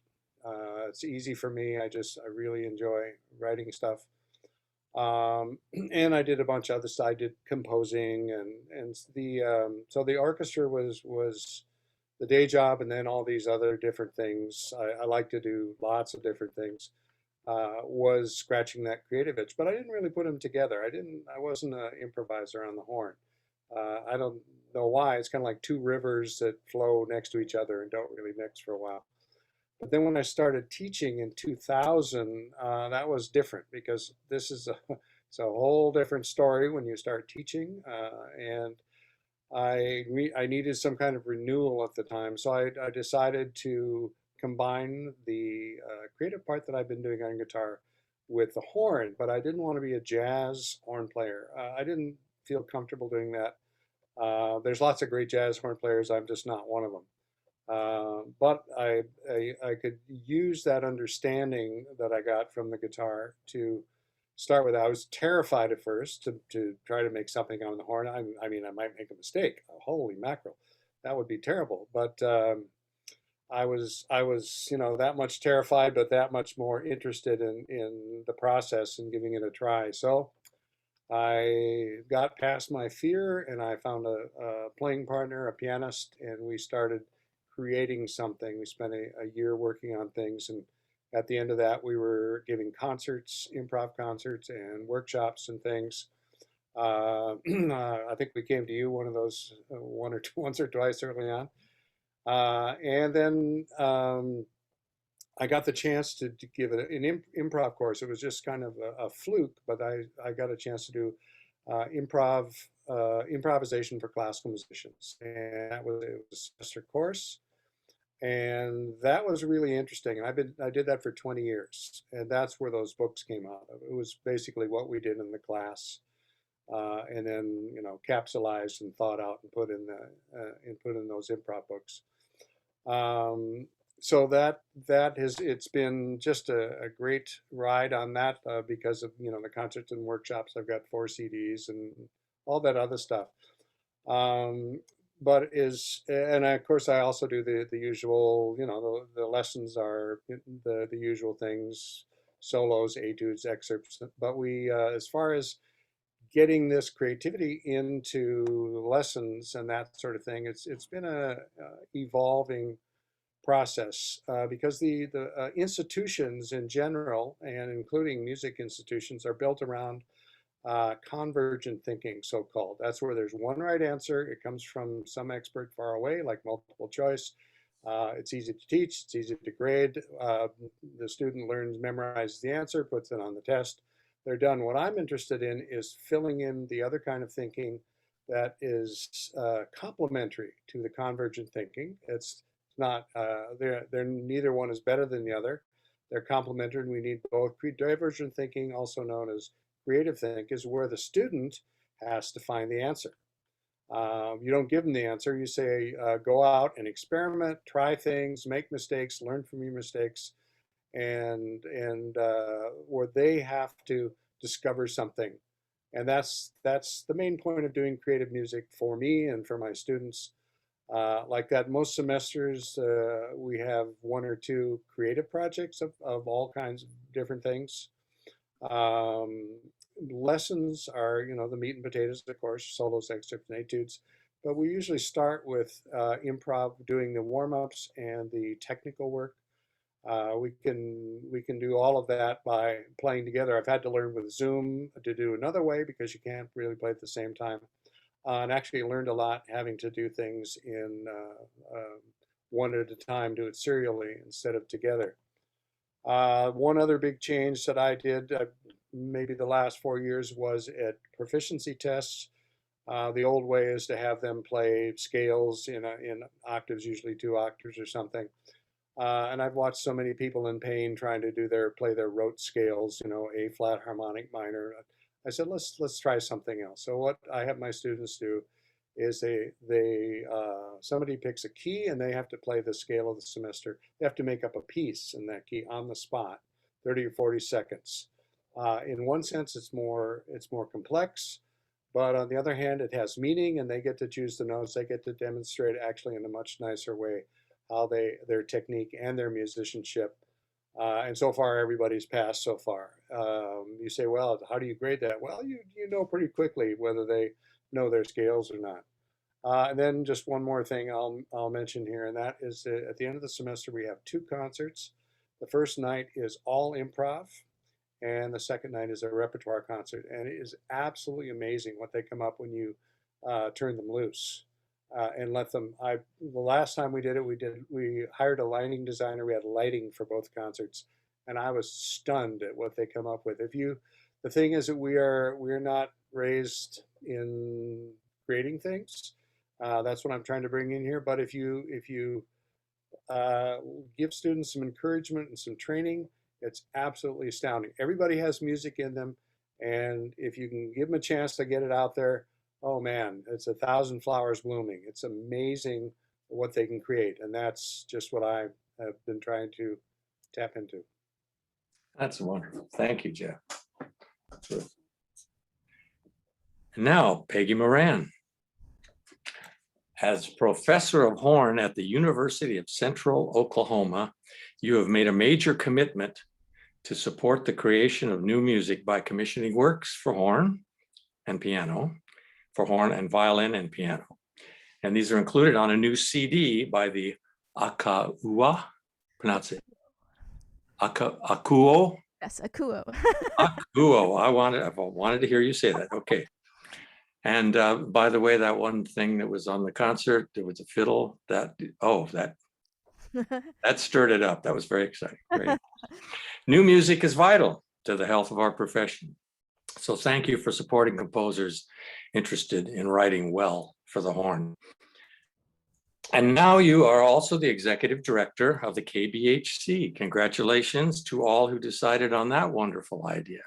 Speaker 7: It's easy for me. I really enjoy writing stuff. And I did a bunch of other stuff. I did composing, and so the orchestra was the day job, and then all these other different things. I like to do lots of different things. Was scratching that creative itch, but I didn't really put them together. I wasn't an improviser on the horn. I don't know why. It's kind of like two rivers that flow next to each other and don't really mix for a while. But then when I started teaching in 2000, that was different, because it's a whole different story when you start teaching. And I needed some kind of renewal at the time, so I decided to combine the creative part that I've been doing on guitar with the horn, but I didn't want to be a jazz horn player. I didn't feel comfortable doing that. There's lots of great jazz horn players. I'm just not one of them. But I could use that understanding that I got from the guitar to start with. I was terrified at first to try to make something on the horn. I mean, I might make a mistake. Holy mackerel, that would be terrible. But I was, that much terrified, but that much more interested in the process and giving it a try. So I got past my fear, and I found a playing partner, a pianist, and we started creating something. We spent a year working on things, and at the end of that, we were giving concerts, improv concerts, and workshops and things. I think we came to you one of those once or twice early on. And then I got the chance to give it an improv course. It was just kind of a fluke, but I got a chance to do improvisation for classical musicians, and it was a semester course, and that was really interesting. And I did that for 20 years, and that's where those books came out of. It was basically what we did in the class, and then capsulized and thought out and put in those improv books. So it's been just a great ride on that, because of the concerts and workshops. I've got 4 CDs and all that other stuff. And of course I also do the usual, the lessons are the usual things, solos, etudes, excerpts. But we, as far as getting this creativity into lessons and that sort of thing, it's been a evolving process, because the institutions in general, and including music institutions, are built around convergent thinking, so-called. That's where there's one right answer. It comes from some expert far away, like multiple choice. It's easy to teach, it's easy to grade. The student learns, memorizes the answer, puts it on the test. They're done. What I'm interested in is filling in the other kind of thinking that is complementary to the convergent thinking. It's not, they're neither one is better than the other. They're complementary, and we need both. Divergent thinking, also known as creative think, is where the student has to find the answer. You don't give them the answer. You say, go out and experiment, try things, make mistakes, learn from your mistakes, and where they have to discover something. And that's the main point of doing creative music for me and for my students. Like that, most semesters we have 1 or 2 creative projects of all kinds of different things. Lessons are, the meat and potatoes, of course, solos, excerpts, and etudes. But we usually start with improv, doing the warm-ups and the technical work. We can do all of that by playing together. I've had to learn with Zoom to do another way, because you can't really play at the same time. And actually learned a lot having to do things in one at a time, do it serially instead of together. One other big change that I did, maybe the last 4 years, was at proficiency tests. The old way is to have them play scales in octaves, usually 2 octaves or something. And I've watched so many people in pain trying to play their rote scales, A flat harmonic minor. I said, let's try something else. So what I have my students do is somebody picks a key, and they have to play the scale of the semester. They have to make up a piece in that key on the spot, 30 or 40 seconds. In one sense, it's more complex, but on the other hand, it has meaning, and they get to choose the notes. They get to demonstrate actually in a much nicer way how their technique and their musicianship. And so far, everybody's passed so far. You say, well, how do you grade that? Well, you know pretty quickly whether they know their scales or not. And then just one more thing I'll mention here, and that is that at the end of the semester, we have 2 concerts. The first night is all improv, and the second night is a repertoire concert. And it is absolutely amazing what they come up when you turn them loose. And let them. The last time we did it, we hired a lighting designer. We had lighting for both concerts, and I was stunned at what they come up with. The thing is that we're not raised in creating things. That's what I'm trying to bring in here. But if you give students some encouragement and some training, it's absolutely astounding. Everybody has music in them, and if you can give them a chance to get it out there, oh man, it's 1,000 flowers blooming. It's amazing what they can create. And that's just what I have been trying to tap into.
Speaker 2: That's wonderful. Thank you, Jeff. And now, Peggy Moran. As professor of horn at the University of Central Oklahoma, you have made a major commitment to support the creation of new music by commissioning works for horn and piano, for horn and violin and piano. And these are included on a new CD by the Akuo, pronounce it, Akuo?
Speaker 8: Yes, Akuo.
Speaker 2: Akuo, I wanted to hear you say that, okay. And by the way, that one thing that was on the concert, there was a fiddle, that stirred it up. That was very exciting. Great. New music is vital to the health of our profession. So thank you for supporting composers interested in writing well for the horn. And now you are also the executive director of the KBHC. Congratulations to all who decided on that wonderful idea.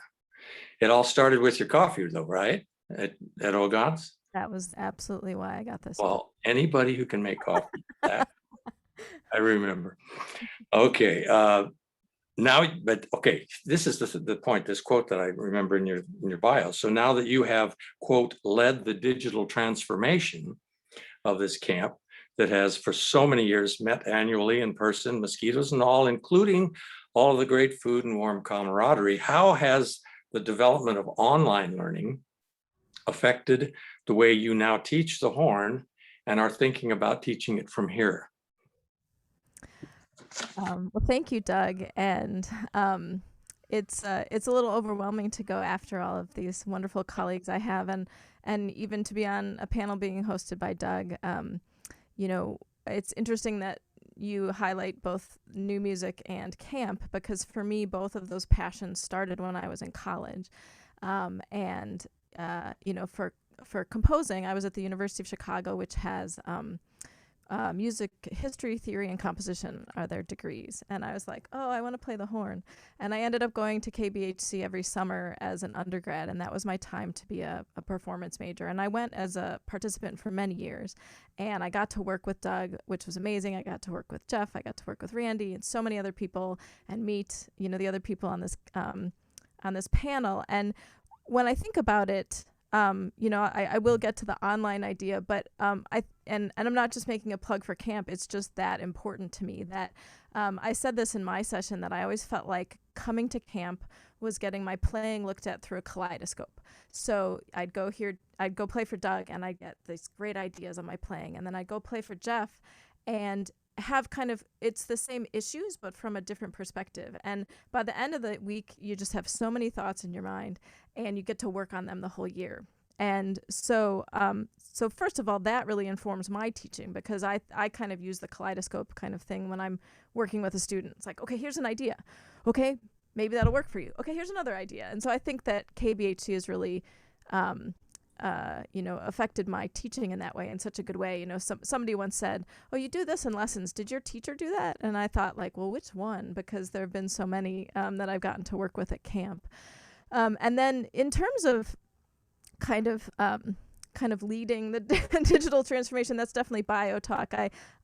Speaker 2: It all started with your coffee though, right? At Ogon's?
Speaker 8: That was absolutely why I got this.
Speaker 2: Well, anybody who can make coffee, that I remember. Okay, this is the point, this quote that I remember in your bio. So now that you have, quote, led the digital transformation of this camp that has for so many years met annually in person, mosquitoes and all, including all of the great food and warm camaraderie, how has the development of online learning affected the way you now teach the horn and are thinking about teaching it from here?
Speaker 8: Well, thank you, Doug. And it's a little overwhelming to go after all of these wonderful colleagues I have, and even to be on a panel being hosted by Doug. You know, it's interesting that you highlight both new music and camp, because for me, both of those passions started when I was in college. You know, for composing, I was at the University of Chicago, which has music history, theory, and composition are their degrees. And I was like, oh, I want to play the horn. And I ended up going to KBHC every summer as an undergrad, and that was my time to be a performance major. And I went as a participant for many years, and I got to work with Doug, which was amazing. I got to work with Jeff, I got to work with Randy, and so many other people, and meet, you know, the other people on this panel. And when I think about it, you know, I will get to the online idea, but and I'm not just making a plug for camp. It's just that important to me that I said this in my session, that I always felt like coming to camp was getting my playing looked at through a kaleidoscope. So I'd go play for Doug, and I'd get these great ideas on my playing, and then I'd go play for Jeff and have kind of, it's the same issues, but from a different perspective. And by the end of the week, you just have so many thoughts in your mind, and you get to work on them the whole year. And so first of all, that really informs my teaching, because I kind of use the kaleidoscope kind of thing when I'm working with a student. It's like, okay, here's an idea. Okay, maybe that'll work for you. Okay, here's another idea. And so I think that KBHC is really, you know, affected my teaching in that way, in such a good way. You know, somebody once said, oh, you do this in lessons. Did your teacher do that? And I thought, like, well, which one? Because there have been so many that I've gotten to work with at camp. And then in terms of kind of leading the digital transformation, that's definitely bio talk.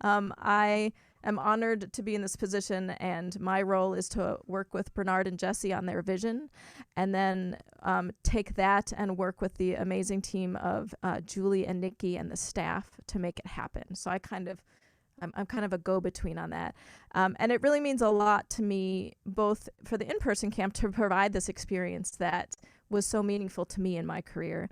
Speaker 8: I am honored to be in this position, and my role is to work with Bernard and Jesse on their vision, and then take that and work with the amazing team of Julie and Nikki and the staff to make it happen. So I'm kind of a go-between on that. And it really means a lot to me, both for the in-person camp, to provide this experience that was so meaningful to me in my career.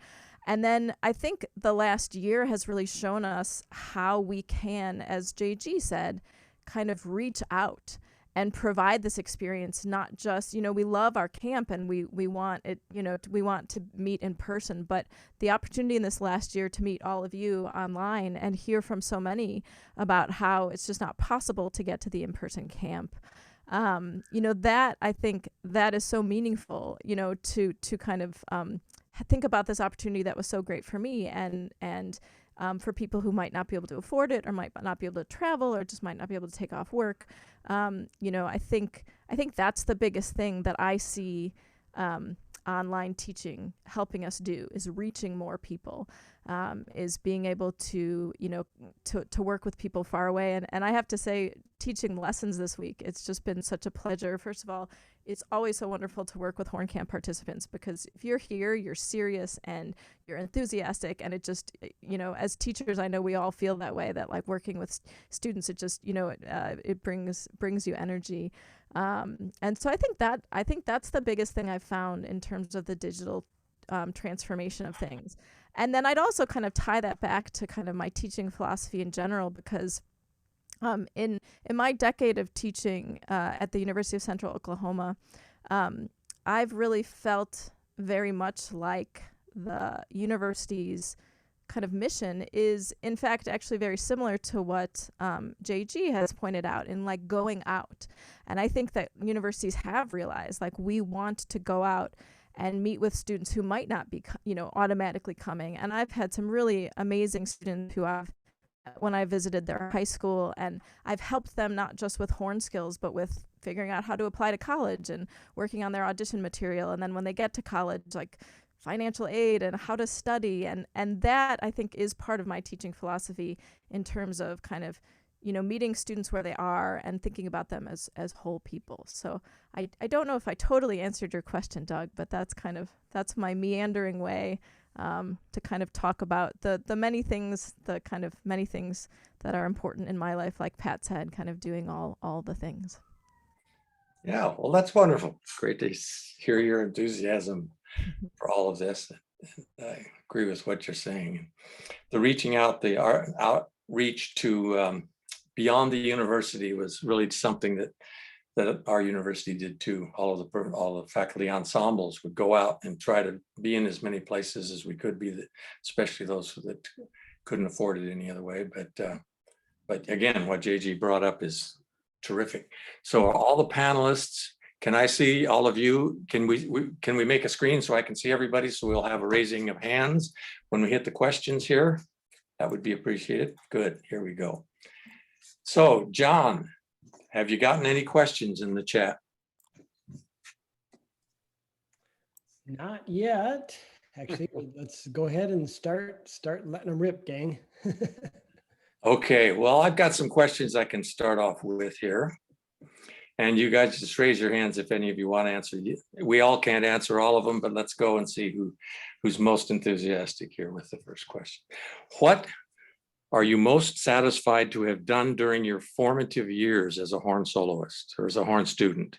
Speaker 8: And then I think the last year has really shown us how we can, as JG said, kind of reach out and provide this experience. Not just, you know, we love our camp and we want it, you know, we want to meet in person, but the opportunity in this last year to meet all of you online and hear from so many about how it's just not possible to get to the in-person camp. You know, that I think that is so meaningful, you know, to kind of think about this opportunity that was so great for me, and for people who might not be able to afford it, or might not be able to travel, or just might not be able to take off work. You know, I think that's the biggest thing that I see online teaching helping us do, is reaching more people, is being able to, you know, to work with people far away. And I have to say, teaching lessons this week, it's just been such a pleasure. First of all, it's always so wonderful to work with Horn Camp participants, because if you're here, you're serious and you're enthusiastic, and it just, you know, as teachers, I know we all feel that way, that like working with students, it just, you know, it brings you energy. And so I think that's the biggest thing I've found in terms of the digital transformation of things. And then I'd also kind of tie that back to kind of my teaching philosophy in general, because in my decade of teaching at the University of Central Oklahoma, I've really felt very much like the university's kind of mission is, in fact, actually very similar to what JG has pointed out in like going out. And I think that universities have realized, like, we want to go out and meet with students who might not be, automatically coming. And I've had some really amazing students when I visited their high school, and I've helped them not just with horn skills, but with figuring out how to apply to college and working on their audition material. And then when they get to college, like financial aid and how to study. And that, I think, is part of my teaching philosophy in terms of kind of, meeting students where they are and thinking about them as whole people. So I don't know if I totally answered your question, Doug, but that's my meandering way to kind of talk about the many things that are important in my life, like Pat said, kind of doing all the things.
Speaker 2: Yeah, well, that's wonderful. It's great to hear your enthusiasm for all of this. I agree with what you're saying. The reaching out, the outreach to beyond the university was really something that our university did too. All the faculty ensembles would go out and try to be in as many places as we could be, especially those that couldn't afford it any other way. But again, what JG brought up is terrific. So all the panelists, can I see all of you? Can we make a screen so I can see everybody? So we'll have a raising of hands when we hit the questions here. That would be appreciated. Good, here we go. So John, have you gotten any questions in the chat?
Speaker 1: Not yet. Actually, let's go ahead and start letting them rip, gang.
Speaker 2: Okay, well, I've got some questions I can start off with here. And you guys just raise your hands if any of you want to answer. We all can't answer all of them, but let's go and see who's most enthusiastic here with the first question. What are you most satisfied to have done during your formative years as a horn soloist or as a horn student?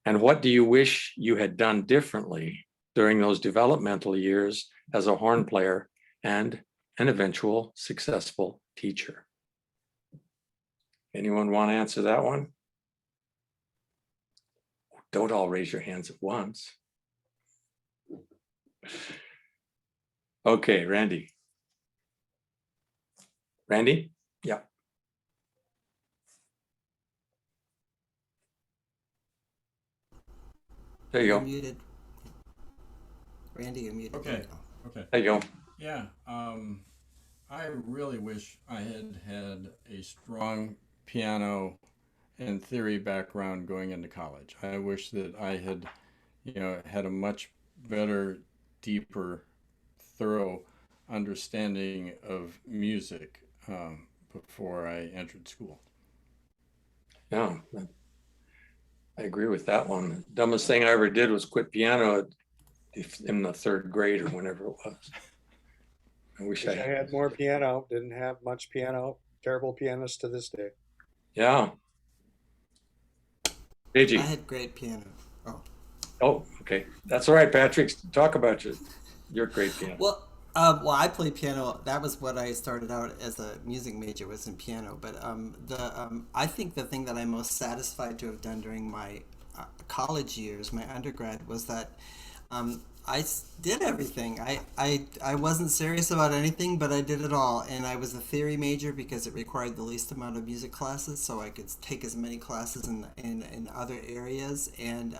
Speaker 2: And what do you wish you had done differently during those developmental years as a horn player and an eventual successful teacher? Anyone want to answer that one? Don't all raise your hands at once. Okay, Randy. Randy? Yeah. There you
Speaker 6: You're
Speaker 2: go.
Speaker 6: muted. Randy, you're muted.
Speaker 3: Okay.
Speaker 2: There you go.
Speaker 3: Yeah. I really wish I had a strong piano and theory background going into college. I wish that I had, had a much better, deeper, thorough understanding of music before I entered school.
Speaker 2: Yeah, I agree with that one. The dumbest thing I ever did was quit piano in the third grade or whenever it was. I wish I
Speaker 7: had more piano, didn't have much piano, terrible pianist to this day.
Speaker 2: Yeah.
Speaker 6: I
Speaker 2: Peggy.
Speaker 6: had great piano.
Speaker 2: Oh, okay. That's all right, Patrick. Talk about your great piano.
Speaker 6: Well, I played piano. That was what I started out as a music major, was in piano. But I think the thing that I'm most satisfied to have done during my college years, my undergrad, was that did everything. I wasn't serious about anything, but I did it all. And I was a theory major because it required the least amount of music classes, so I could take as many classes in other areas. And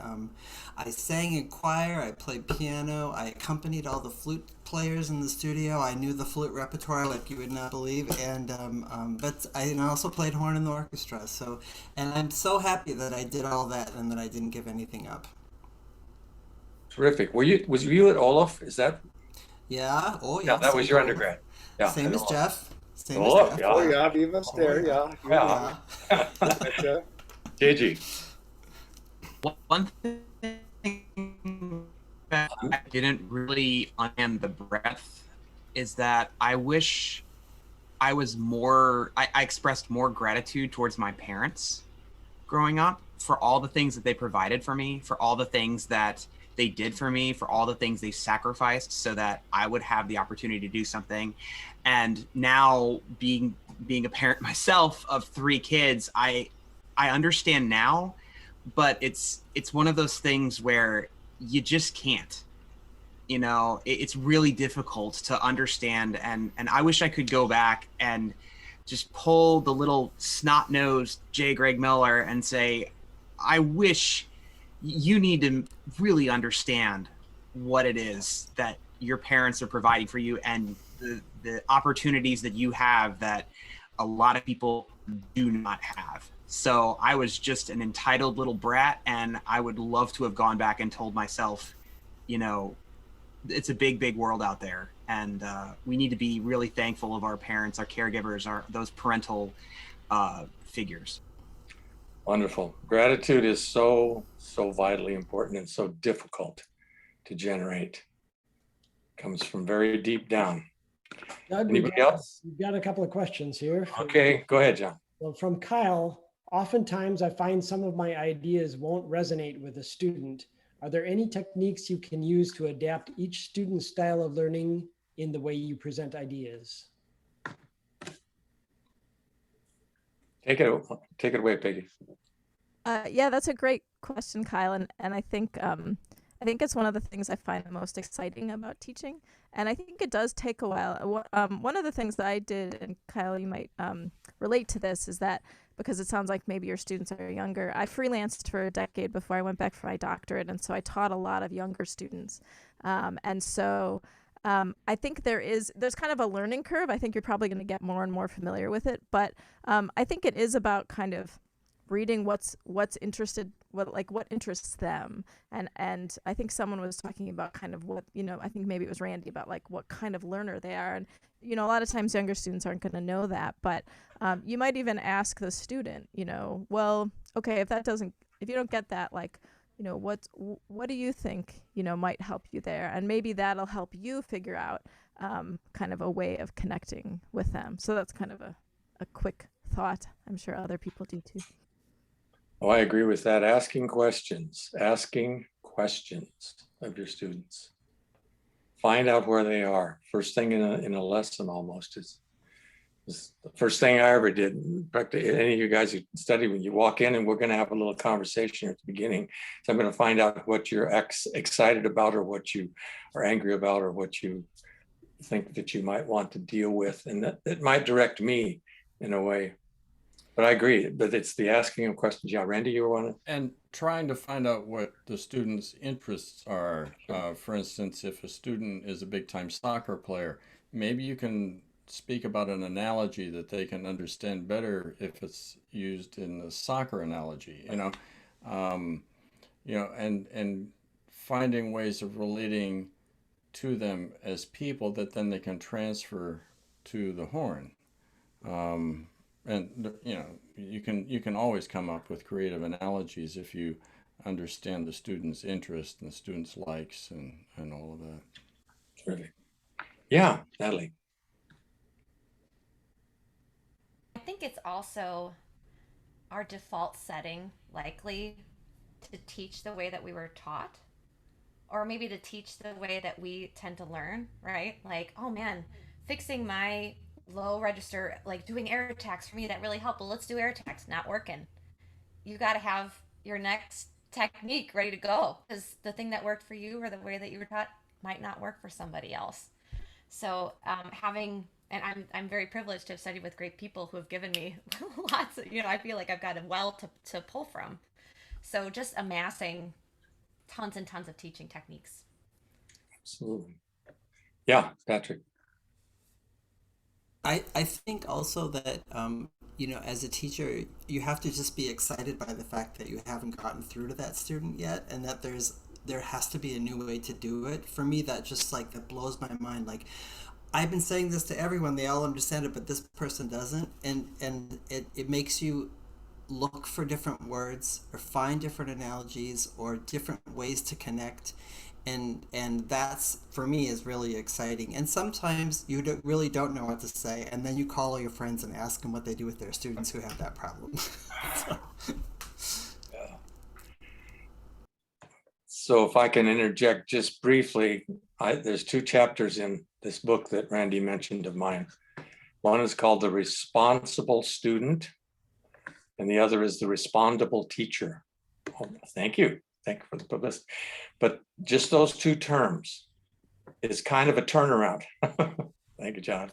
Speaker 6: I sang in choir, I played piano, I accompanied all the flute players in the studio. I knew the flute repertoire like you would not believe. And but I also played horn in the orchestra. So, and I'm so happy that I did all that and that I didn't give anything up.
Speaker 2: Terrific. Was you at Olaf? Is that?
Speaker 6: Yeah. Oh, yeah.
Speaker 2: Yeah, that was your undergrad. Yeah.
Speaker 6: Same as Jeff. Same
Speaker 2: Olaf,
Speaker 6: as Jeff.
Speaker 2: yeah.
Speaker 7: Oh yeah, we was there. Yeah.
Speaker 2: Yeah.
Speaker 7: Yeah.
Speaker 2: JG.
Speaker 5: One thing that I didn't really understand the breadth is that I wish I was more, I expressed more gratitude towards my parents growing up for all the things that they provided for me, for all the things that they did for me, for all the things they sacrificed so that I would have the opportunity to do something. And now being a parent myself of 3 kids, I understand now, but it's one of those things where you just can't, it's really difficult to understand. And I wish I could go back and just pull the little snot-nosed J. Greg Miller and say, I wish you need to really understand what it is that your parents are providing for you and the opportunities that you have that a lot of people do not have. So I was just an entitled little brat, and I would love to have gone back and told myself, you know, it's a big, big world out there. And we need to be really thankful of our parents, our caregivers, those parental figures.
Speaker 2: Wonderful. Gratitude is so vitally important and so difficult to generate. Comes from very deep down.
Speaker 1: Doug,
Speaker 2: Anybody else?
Speaker 1: We've got a couple of questions here.
Speaker 2: Okay, go ahead, John.
Speaker 1: Well, from Kyle, oftentimes I find some of my ideas won't resonate with a student. Are there any techniques you can use to adapt each student's style of learning in the way you present ideas?
Speaker 2: Take it away, Peggy.
Speaker 8: Yeah, that's a great question, Kyle, and I think it's one of the things I find the most exciting about teaching, and I think it does take a while. One of the things that I did, and Kyle, you might relate to this, is that because it sounds like maybe your students are younger, I freelanced for a decade before I went back for my doctorate, and so I taught a lot of younger students, and so I think there's kind of a learning curve. I think you're probably going to get more and more familiar with it, but I think it is about kind of reading what interests them, and I think someone was talking about kind of what, I think maybe it was Randy, about like what kind of learner they are, and a lot of times younger students aren't going to know that, but you might even ask the student, well, okay, if you don't get that, like, what do you think might help you there, and maybe that'll help you figure out kind of a way of connecting with them. So that's kind of a quick thought. I'm sure other people do too.
Speaker 2: Oh, I agree with that. Asking questions of your students. Find out where they are. First thing in a lesson almost is the first thing I ever did. Practically, any of you guys who study, when you walk in, and we're going to have a little conversation at the beginning. So I'm going to find out what you're excited about, or what you are angry about, or what you think that you might want to deal with. And that might direct me in a way. But I agree, but it's the asking of questions. Yeah, Randy, you were one?
Speaker 3: And trying to find out what the student's interests are. For instance, if a student is a big-time soccer player, maybe you can speak about an analogy that they can understand better if it's used in the soccer analogy, and finding ways of relating to them as people that then they can transfer to the horn. And you can always come up with creative analogies if you understand the student's interest and the student's likes and all of that.
Speaker 2: Terrific. Yeah, Natalie.
Speaker 4: I think it's also our default setting likely to teach the way that we were taught, or maybe to teach the way that we tend to learn, right? Like, oh man, fixing my low register, like doing air attacks for me, that really helped. Well, let's do air attacks. Not working. You got to have your next technique ready to go, because the thing that worked for you or the way that you were taught might not work for somebody else. So and I'm very privileged to have studied with great people who have given me lots of, I feel like I've got a well to pull from. So just amassing tons and tons of teaching techniques.
Speaker 2: Absolutely. Yeah, Patrick.
Speaker 6: I think also that, as a teacher, you have to just be excited by the fact that you haven't gotten through to that student yet, and that there has to be a new way to do it. For me, that blows my mind. Like, I've been saying this to everyone, they all understand it, but this person doesn't. And it makes you look for different words, or find different analogies, or different ways to connect. And that's, for me, is really exciting. And sometimes you really don't know what to say, and then you call all your friends and ask them what they do with their students who have that problem.
Speaker 2: So if I can interject just briefly, there's 2 chapters in this book that Randy mentioned of mine. One is called The Responsible Student, and the other is The Respondable Teacher. Oh, thank you. Thank you for the publicity. But just those 2 terms is kind of a turnaround. Thank you, John.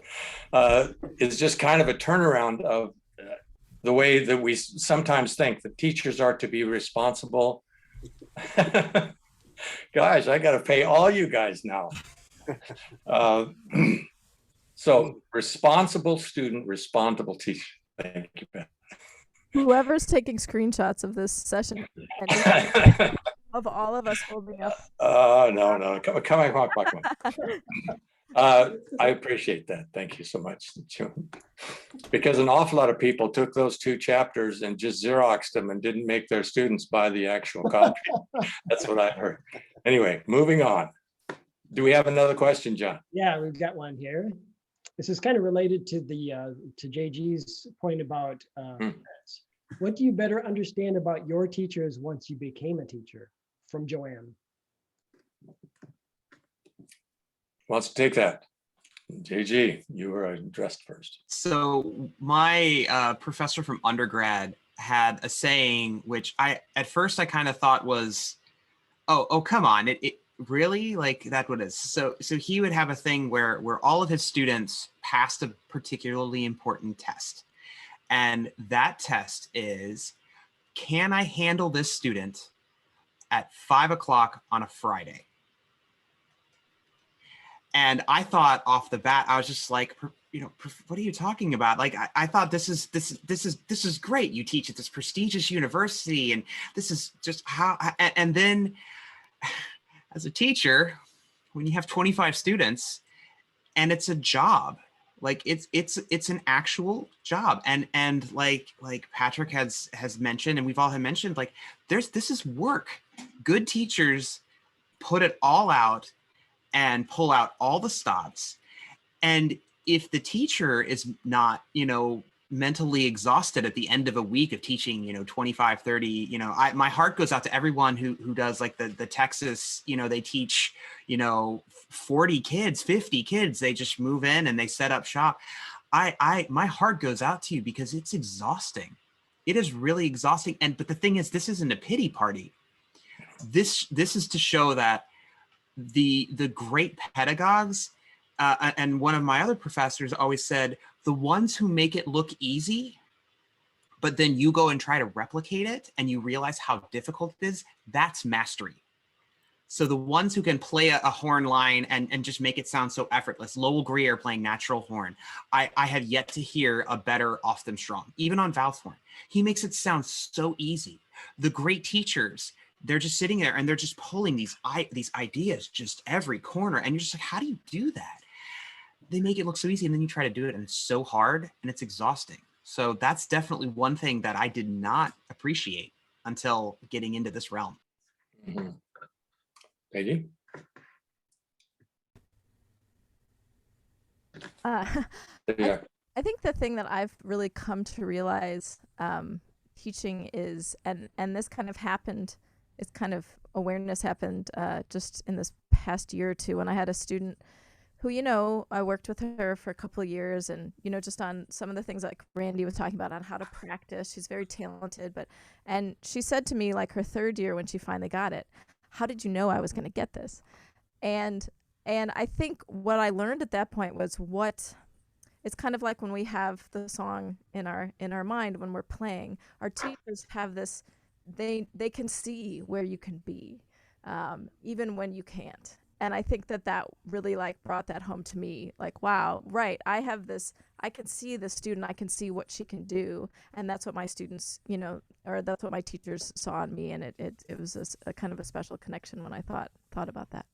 Speaker 2: It's just kind of a turnaround of the way that we sometimes think that teachers are to be responsible Gosh, I got to pay all you guys now. Uh, so responsible student, responsible teacher. Thank you, Ben.
Speaker 8: Whoever's taking screenshots of this session and of all of us holding up.
Speaker 2: No. Come on. I appreciate that. Thank you so much. Because an awful lot of people took those 2 chapters and just Xeroxed them and didn't make their students buy the actual copy. That's what I heard. Anyway, moving on. Do we have another question, John?
Speaker 1: Yeah, we've got one here. This is kind of related to the to JG's point about what do you better understand about your teachers once you became a teacher? From Joanne.
Speaker 2: Wants to take that? JG, you were addressed first.
Speaker 5: So my professor from undergrad had a saying, which at first I kind of thought was, oh, come on, it really, like, that what it is. So he would have a thing where all of his students passed a particularly important test, and that test is, can I handle this student at 5 o'clock on a Friday? And I thought off the bat, I was just like, what are you talking about? Like, I thought this is great. You teach at this prestigious university, and this is just how. And then, as a teacher, when you have 25 students, and it's a job, like it's an actual job, and like Patrick has mentioned, and we've all had mentioned, like this is work. Good teachers put it all out and pull out all the stops. And if the teacher is not, mentally exhausted at the end of a week of teaching, 25, 30, my heart goes out to everyone who does like the Texas, they teach, 40 kids, 50 kids, they just move in and they set up shop. My heart goes out to you because it's exhausting. It is really exhausting. But the thing is, this isn't a pity party. This is to show that the great pedagogues, and one of my other professors always said, the ones who make it look easy, but then you go and try to replicate it and you realize how difficult it is, that's mastery. So the ones who can play a horn line and just make it sound so effortless, Lowell Greer playing natural horn, I have yet to hear a better off them strong, even on valve horn. He makes it sound so easy. The great teachers, they're just sitting there and they're just pulling these ideas just every corner. And you're just like, how do you do that? They make it look so easy, and then you try to do it and it's so hard and it's exhausting. So that's definitely one thing that I did not appreciate until getting into this realm.
Speaker 2: Mm-hmm. Peggy?
Speaker 8: Yeah. I think the thing that I've really come to realize teaching is, and this kind of happened, it's kind of awareness happened just in this past year or two, when I had a student who, I worked with her for a couple of years, and, just on some of the things like Randy was talking about on how to practice. She's very talented, and she said to me, like, her 3rd year when she finally got it, how did you know I was going to get this? And I think what I learned at that point was it's kind of like when we have the song in our mind when we're playing. Our teachers have this, they can see where you can be, even when you can't. And I think that really like brought that home to me. Like, wow, right, I have this, I can see the student, I can see what she can do. And that's what my students, or that's what my teachers saw in me. And it was a kind of a special connection when I thought about that.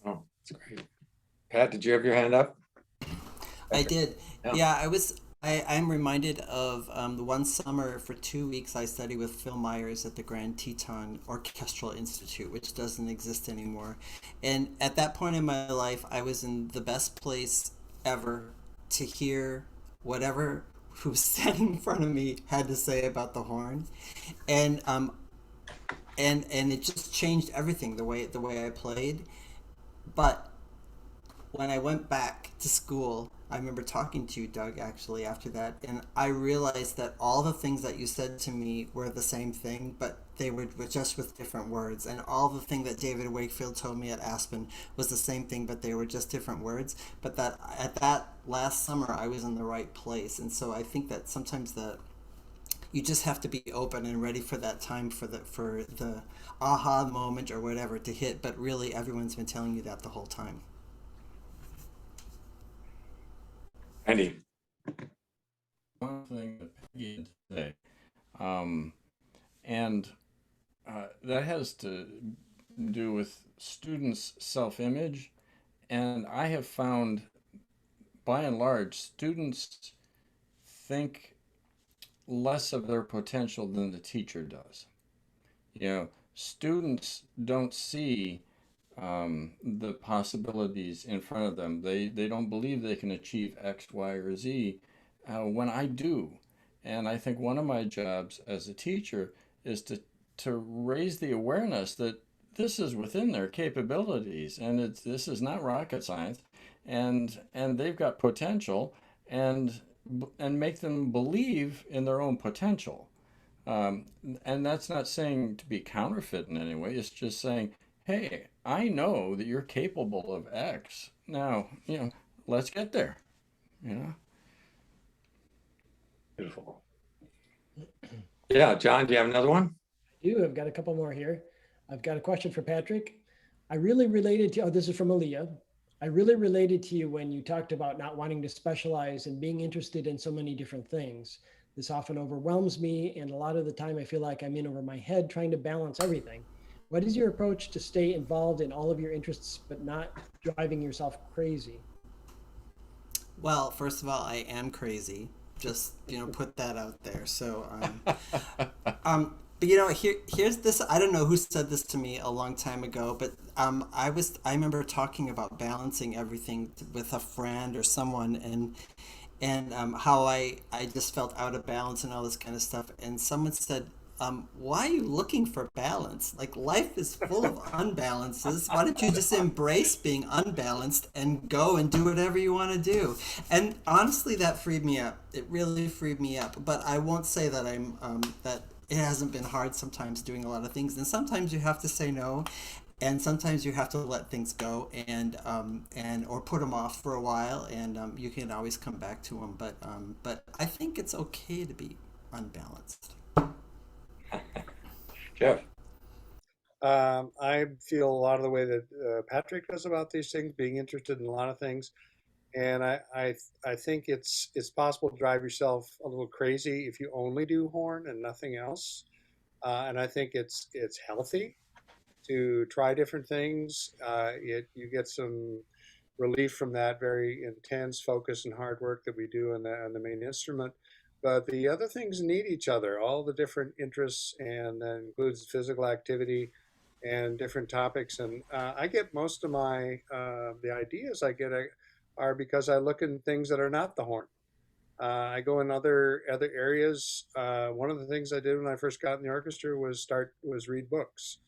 Speaker 2: Oh, that's great. Pat, did you have your hand up?
Speaker 6: I did. Yeah, I'm reminded of the one summer for 2 weeks I studied with Phil Myers at the Grand Teton Orchestral Institute, which doesn't exist anymore. And at that point in my life, I was in the best place ever to hear whatever who was standing in front of me had to say about the horn. And it just changed everything, the way I played. But when I went back to school, I remember talking to you, Doug, actually, after that, and I realized that all the things that you said to me were the same thing, but they were just with different words. And all the thing that David Wakefield told me at Aspen was the same thing, but they were just different words. But that at that last summer, I was in the right place. And so I think that sometimes You just have to be open and ready for that time for the aha moment or whatever to hit. But really, everyone's been telling you that the whole time.
Speaker 2: Andy.
Speaker 3: One thing that Peggy had to say, and that has to do with students' self-image. And I have found, by and large, students think less of their potential than the teacher does. You know, students don't see the possibilities in front of them. They don't believe they can achieve X, Y, or Z when I do. And I think one of my jobs as a teacher is to raise the awareness that this is within their capabilities, and this is not rocket science, and they've got potential, and make them believe in their own potential. And that's not saying to be counterfeit in any way. It's just saying, hey, I know that you're capable of X. Now, let's get there.
Speaker 2: Beautiful. Yeah, John, do you have another one?
Speaker 1: I do. I've got a couple more here. I've got a question for Patrick. I really related to, this is from Aaliyah. I really related to you when you talked about not wanting to specialize and being interested in so many different things. This often overwhelms me, and a lot of the time I feel like I'm in over my head trying to balance everything. What is your approach to stay involved in all of your interests, but not driving yourself crazy?
Speaker 6: Well, first of all, I am crazy. Just, put that out there. So, but here's this. I don't know who said this to me a long time ago, but I remember talking about balancing everything with a friend or someone, and how I just felt out of balance and all this kind of stuff. And someone said, why are you looking for balance? Like, life is full of unbalances. Why don't you just embrace being unbalanced and go and do whatever you want to do? And honestly, that freed me up. It really freed me up. But I won't say that that it hasn't been hard sometimes doing a lot of things. And sometimes you have to say no. And sometimes you have to let things go and or put them off for a while. And you can always come back to them. But I think it's okay to be unbalanced.
Speaker 2: Jeff.
Speaker 7: I feel a lot of the way that Patrick does about these things, being interested in a lot of things, and I think it's possible to drive yourself a little crazy if you only do horn and nothing else, and I think it's healthy to try different things. You get some relief from that very intense focus and hard work that we do on the main instrument. But the other things need each other, all the different interests, and that includes physical activity and different topics. And I get most of my, the ideas I get are because I look in things that are not the horn. I go in other areas. One of the things I did when I first got in the orchestra was read books,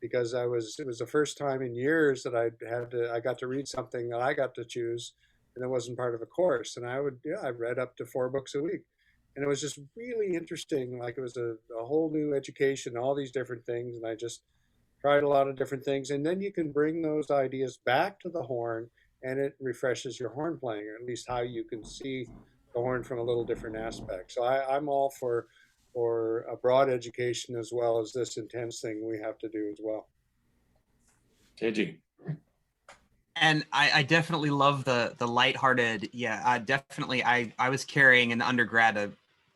Speaker 7: because it was the first time in years that I got to read something that I got to choose, and it wasn't part of a course. And I read up to 4 books a week. And it was just really interesting. Like, it was a whole new education, all these different things. And I just tried a lot of different things. And then you can bring those ideas back to the horn, and it refreshes your horn playing, or at least how you can see the horn from a little different aspect. So I'm all for a broad education as well as this intense thing we have to do as well.
Speaker 2: JG.
Speaker 5: And I definitely love the lighthearted. Yeah, definitely. I was carrying in the undergrad a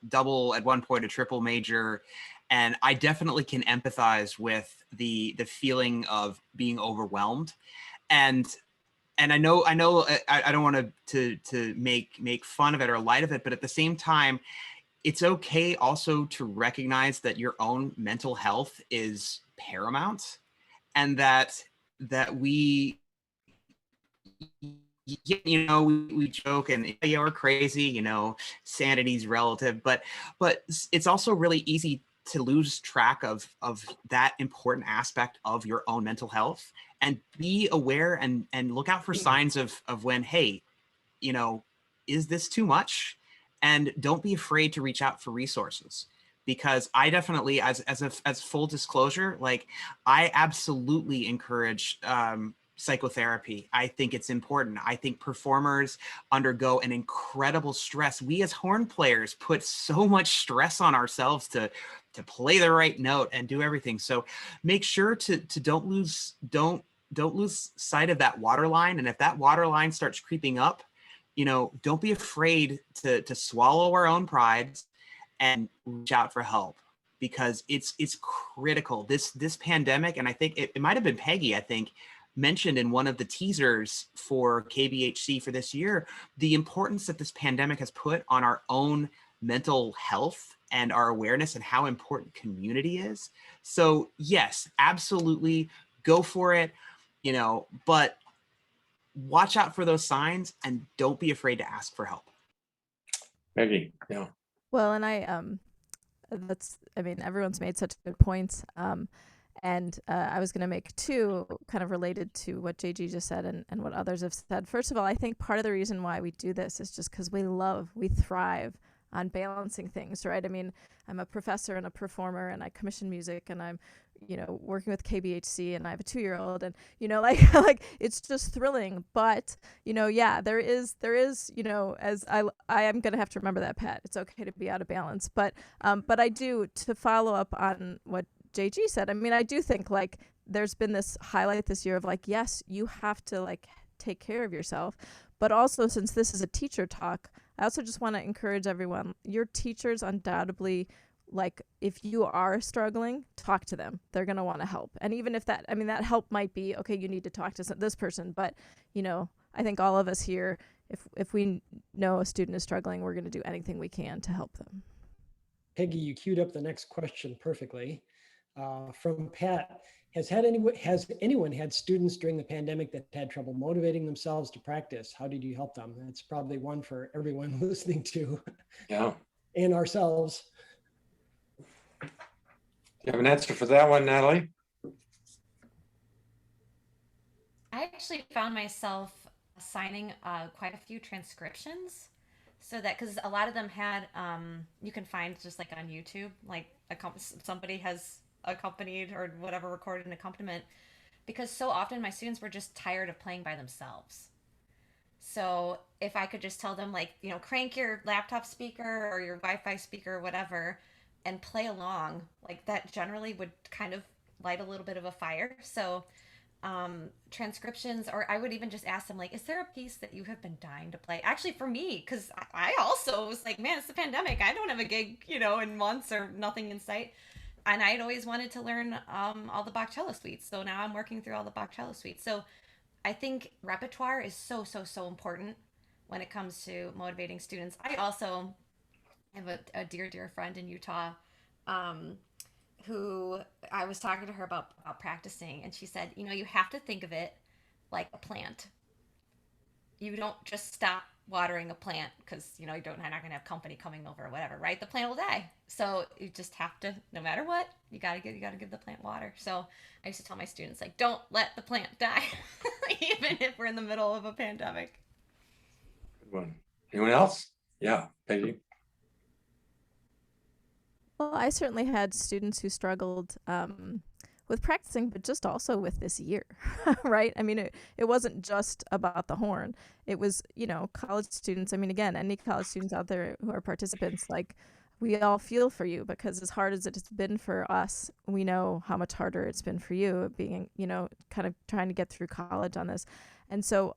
Speaker 5: double, at one point a triple major, and I definitely can empathize with the feeling of being overwhelmed. And I know I don't want to make fun of it or light of it, but at the same time, it's okay also to recognize that your own mental health is paramount, and that we we joke and we're crazy, sanity's relative, but it's also really easy to lose track of that important aspect of your own mental health, and be aware and look out for signs of when, hey, is this too much? And don't be afraid to reach out for resources, because I definitely, as full disclosure, like, I absolutely encourage psychotherapy. I think it's important. I think performers undergo an incredible stress. We as horn players put so much stress on ourselves to play the right note and do everything. So make sure to don't lose sight of that water line. And if that water line starts creeping up, don't be afraid to swallow our own prides and reach out for help, because it's critical. This pandemic, and I think it might have been Peggy, I think, mentioned in one of the teasers for KBHC for this year, the importance that this pandemic has put on our own mental health and our awareness and how important community is. So yes, absolutely, go for it, but watch out for those signs and don't be afraid to ask for help.
Speaker 2: Peggy, yeah.
Speaker 8: Well, and everyone's made such good points. And I was going to make two kind of related to what JG just said and what others have said. First of all, I think part of the reason why we do this is just because we thrive on balancing things, right? I mean, I'm a professor and a performer, and I commission music, and I'm, working with KBHC, and I have a 2-year-old, and, like it's just thrilling. But, there is, as I am going to have to remember that, Pat, it's okay to be out of balance. But I do, to follow up on what JG said, I mean, I do think like there's been this highlight this year of like, yes, you have to like take care of yourself. But also, since this is a teacher talk, I also just want to encourage everyone, your teachers undoubtedly, like if you are struggling, talk to them. They're going to want to help. And even if that help might be, okay, you need to talk to this person. But, I think all of us here, if we know a student is struggling, we're going to do anything we can to help them.
Speaker 1: Peggy, you queued up the next question perfectly. From Pat, has anyone had students during the pandemic that had trouble motivating themselves to practice? How did you help them? That's probably one for everyone listening to.
Speaker 2: Yeah.
Speaker 1: And ourselves.
Speaker 2: Do you have an answer for that one, Natalie?
Speaker 4: I actually found myself signing quite a few transcriptions, so that, because a lot of them had, you can find just like on YouTube, like somebody has accompanied or whatever, recorded an accompaniment, because so often my students were just tired of playing by themselves. So if I could just tell them, like, crank your laptop speaker or your Wi-Fi speaker or whatever and play along, like that generally would kind of light a little bit of a fire. So transcriptions, or I would even just ask them, like, is there a piece that you have been dying to play? Actually, for me, because I also was like, man, it's the pandemic. I don't have a gig, in months or nothing in sight. And I'd always wanted to learn all the Bach cello suites. So now I'm working through all the Bach cello suites. So I think repertoire is so, so, so important when it comes to motivating students. I also have a dear, dear friend in Utah who I was talking to her about practicing. And she said, you have to think of it like a plant. You don't just stop watering a plant because you're not going to have company coming over or whatever, right? The plant will die. So you just have to, no matter what, you gotta give the plant water. So I used to tell my students, like, don't let the plant die, even if we're in the middle of a pandemic.
Speaker 2: Good one. Anyone else? Yeah, Peggy.
Speaker 8: Well, I certainly had students who struggled with practicing, but just also with this year, right? I mean, it wasn't just about the horn. It was, college students. I mean, again, any college students out there who are participants, like, we all feel for you, because as hard as it's been for us, we know how much harder it's been for you being, kind of trying to get through college on this. And so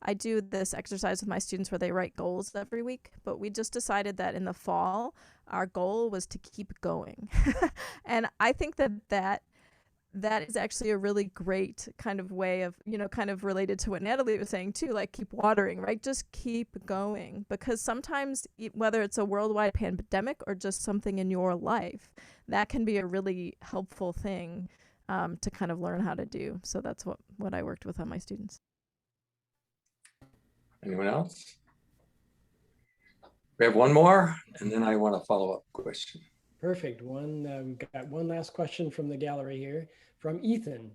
Speaker 8: I do this exercise with my students where they write goals every week, but we just decided that in the fall, our goal was to keep going. And I think that is actually a really great kind of way of, kind of related to what Natalie was saying too, like keep watering, right? Just keep going, because sometimes whether it's a worldwide pandemic or just something in your life, that can be a really helpful thing to kind of learn how to do. So that's what I worked with on my students.
Speaker 2: Anyone else? We have one more, and then I want a follow-up question.
Speaker 1: Perfect. We've got one last question from the gallery here, from Ethan.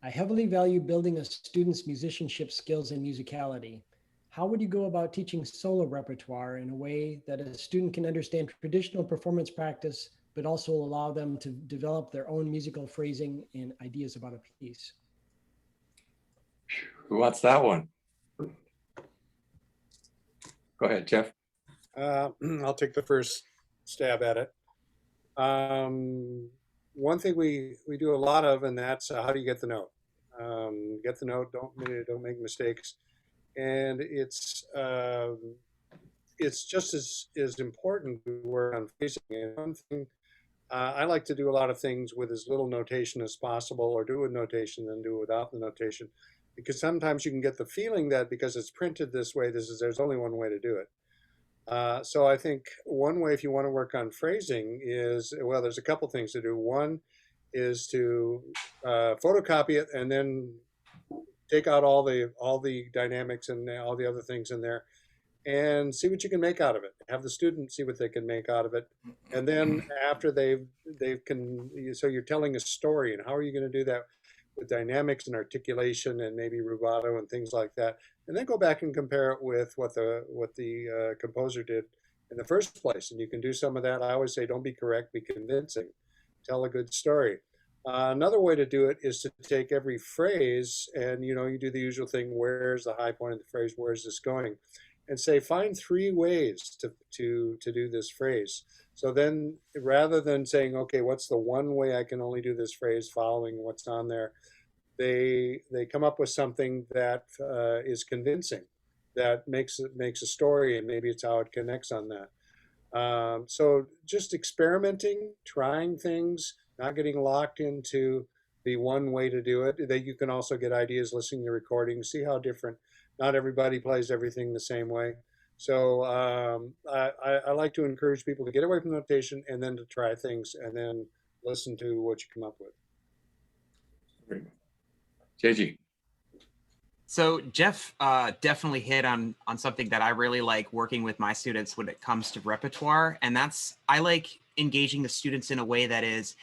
Speaker 1: I heavily value building a student's musicianship skills and musicality. How would you go about teaching solo repertoire in a way that a student can understand traditional performance practice, but also allow them to develop their own musical phrasing and ideas about a piece?
Speaker 2: Who wants that one? Go ahead, Jeff.
Speaker 7: I'll take the first stab at it. One thing we do a lot of, and that's how do you get the note? Get the note. Don't make mistakes. And it's just as important to work on phrasing. And one thing I like to do a lot of things with as little notation as possible, or do with notation than do without the notation, because sometimes you can get the feeling that because it's printed this way, there's only one way to do it. So I think one way, if you want to work on phrasing, is, well, there's a couple things to do. One is to photocopy it and then take out all the dynamics and all the other things in there, and see what you can make out of it. Have the student see what they can make out of it, and then after so you're telling a story, and how are you going to do that with dynamics and articulation and maybe rubato and things like that, and then go back and compare it with what the composer did in the first place. And you can do some of that. I always say, don't be correct, be convincing, tell a good story. Another way to do it is to take every phrase and, you do the usual thing, where's the high point of the phrase, where's this going, and say, find 3 ways to do this phrase. So then, rather than saying, okay, what's the one way I can only do this phrase following what's on there, they come up with something that is convincing, that makes a story, and maybe it's how it connects on that. So just experimenting, trying things, not getting locked into the one way to do it. That you can also get ideas listening to recordings, see how different. Not everybody plays everything the same way. So I like to encourage people to get away from notation and then to try things and then listen to what you come up with.
Speaker 2: Great. JG.
Speaker 5: So Jeff definitely hit on something that I really like working with my students when it comes to repertoire, and that's, I like engaging the students in a way that is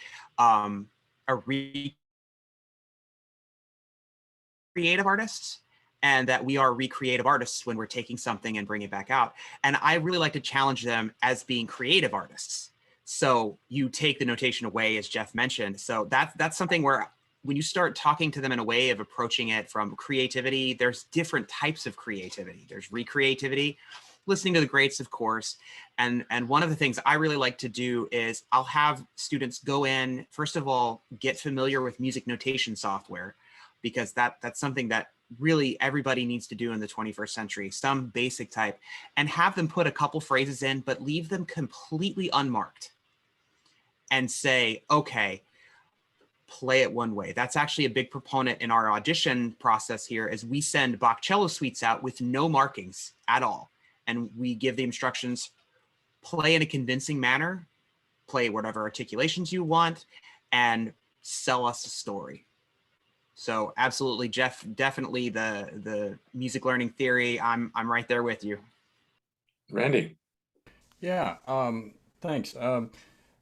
Speaker 5: creative artists, and that we are recreative artists when we're taking something and bring it back out. And I really like to challenge them as being creative artists. So you take the notation away, as Jeff mentioned. So that's something where when you start talking to them in a way of approaching it from creativity, there's different types of creativity. There's recreativity, listening to the greats, of course. And one of the things I really like to do is I'll have students go in, first of all, get familiar with music notation software, because that's something that really everybody needs to do in the 21st century, some basic type, and have them put a couple phrases in, but leave them completely unmarked and say, okay, play it one way. That's actually a big proponent in our audition process here, is we send Bach cello suites out with no markings at all. And we give the instructions, play in a convincing manner, play whatever articulations you want, and sell us a story. So absolutely, Jeff, definitely the music learning theory. I'm right there with you.
Speaker 2: Randy.
Speaker 3: Yeah, thanks.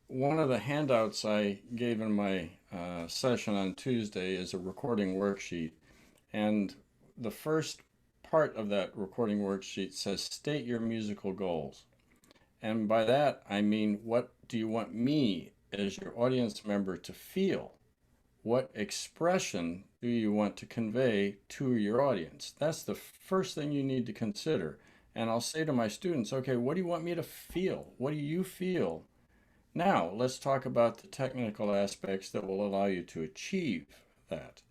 Speaker 3: One of the handouts I gave in my session on Tuesday is a recording worksheet. And the first part of that recording worksheet says, state your musical goals. And by that, I mean, what do you want me as your audience member to feel? What expression do you want to convey to your audience? That's the first thing you need to consider. And I'll say to my students, okay, what do you want me to feel? What do you feel? Now, let's talk about the technical aspects that will allow you to achieve that.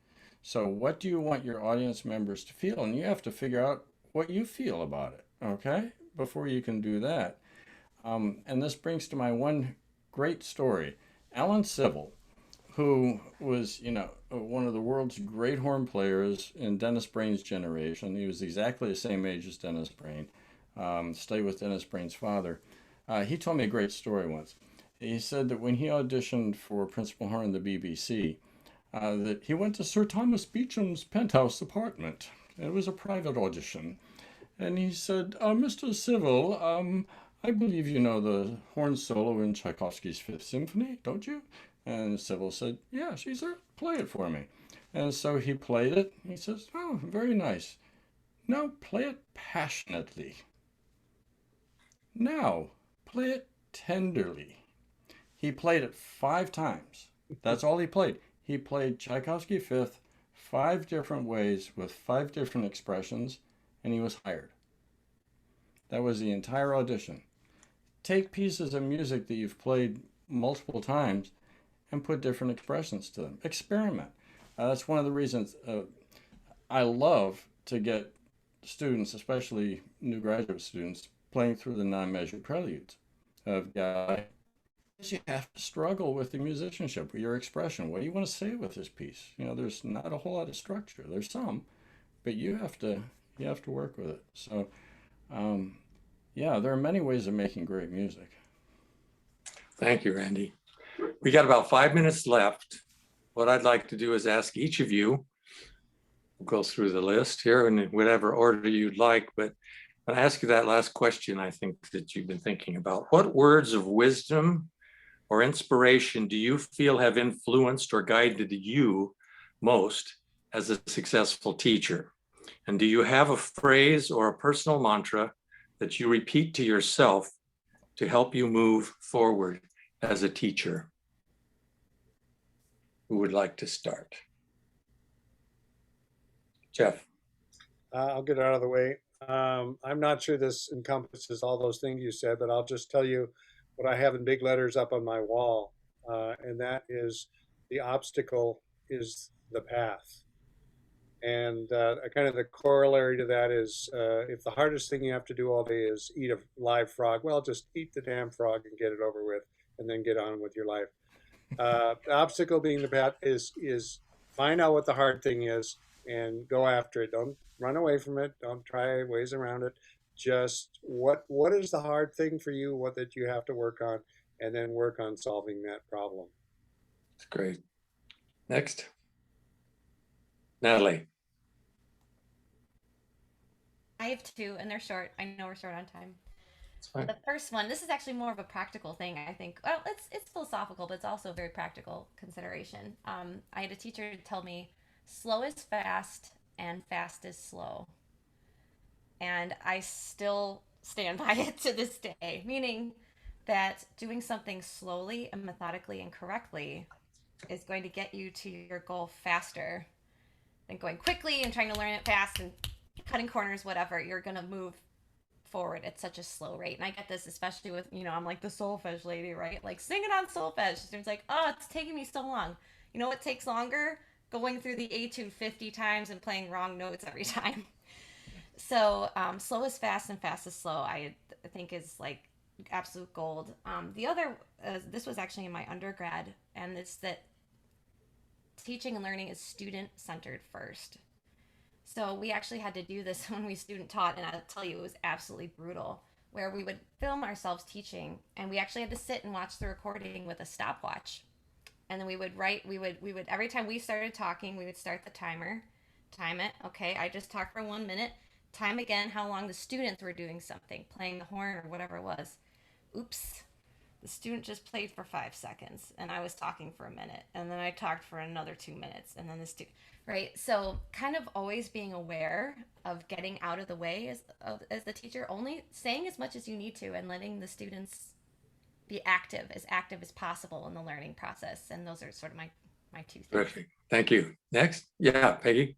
Speaker 3: So what do you want your audience members to feel? And you have to figure out what you feel about it, okay, before you can do that. And this brings to my one great story. Alan Civil, who was, one of the world's great horn players in Dennis Brain's generation. He was exactly the same age as Dennis Brain, stayed with Dennis Brain's father. He told me a great story once. He said that when he auditioned for principal horn in the BBC, that he went to Sir Thomas Beecham's penthouse apartment. It was a private audition. And he said, Mr. Civil, I believe you know the horn solo in Tchaikovsky's Fifth Symphony, don't you? And Civil said, yes. He said, play it for me. And so he played it. He says, oh, very nice. Now play it passionately. Now play it tenderly. He played it 5 times. That's all he played. He played Tchaikovsky Fifth 5 different ways with 5 different expressions, and he was hired. That was the entire audition. Take pieces of music that you've played multiple times and put different expressions to them. Experiment. That's one of the reasons I love to get students, especially new graduate students, playing through the non-measured preludes of Guy. You have to struggle with the musicianship, with your expression. What do you want to say with this piece? You know, there's not a whole lot of structure. There's some, but you have to work with it. So, yeah, there are many ways of making great music.
Speaker 2: Thank you, Randy. We got about 5 minutes left. What I'd like to do is ask each of you, we'll go through the list here in whatever order you'd like, but I'll ask you that last question I think that you've been thinking about. What words of wisdom or inspiration do you feel have influenced or guided you most as a successful teacher? And do you have a phrase or a personal mantra that you repeat to yourself to help you move forward as a teacher? Who would like to start? Jeff.
Speaker 7: I'll get it out of the way. I'm not sure this encompasses all those things you said, but I'll just tell you what I have in big letters up on my wall, and that is the obstacle is the path. And kind of the corollary to that is if the hardest thing you have to do all day is eat a live frog, well, just eat the damn frog and get it over with, and then get on with your life. The obstacle being the path is find out what the hard thing is and go after it. Don't run away from it. Don't try ways around it. Just what is the hard thing for you, what that you have to work on, and then work on solving that problem.
Speaker 2: That's great. Next. Natalie.
Speaker 4: I have 2, and they're short. I know we're short on time.
Speaker 2: That's fine.
Speaker 4: The first one, this is actually more of a practical thing, I think. Well, it's philosophical, but it's also a very practical consideration. I had a teacher tell me, slow is fast and fast is slow. And I still stand by it to this day, meaning that doing something slowly and methodically and correctly is going to get you to your goal faster than going quickly and trying to learn it fast and cutting corners, whatever. You're going to move forward at such a slow rate. And I get this especially with, I'm like the solfege lady, right? Like sing it on solfege. It's like, oh, it's taking me so long. You know what takes longer? Going through the etude 50 times and playing wrong notes every time. So slow is fast and fast is slow, I think is like absolute gold. The other, this was actually in my undergrad, and it's that teaching and learning is student-centered first. So we actually had to do this when we student taught, and I'll tell you, it was absolutely brutal, where we would film ourselves teaching, and we actually had to sit and watch the recording with a stopwatch. And then we would every time we started talking, we would start the timer, time it. Okay, I just talked for 1 minute. Time again how long the students were doing something, playing the horn or whatever it was. Oops, the student just played for 5 seconds and I was talking for a minute, and then I talked for another 2 minutes, and then the student, right? So kind of always being aware of getting out of the way as the teacher, only saying as much as you need to and letting the students be active as possible in the learning process. And those are sort of my 2 things.
Speaker 2: Perfect. Thank you. Next. Yeah, Peggy.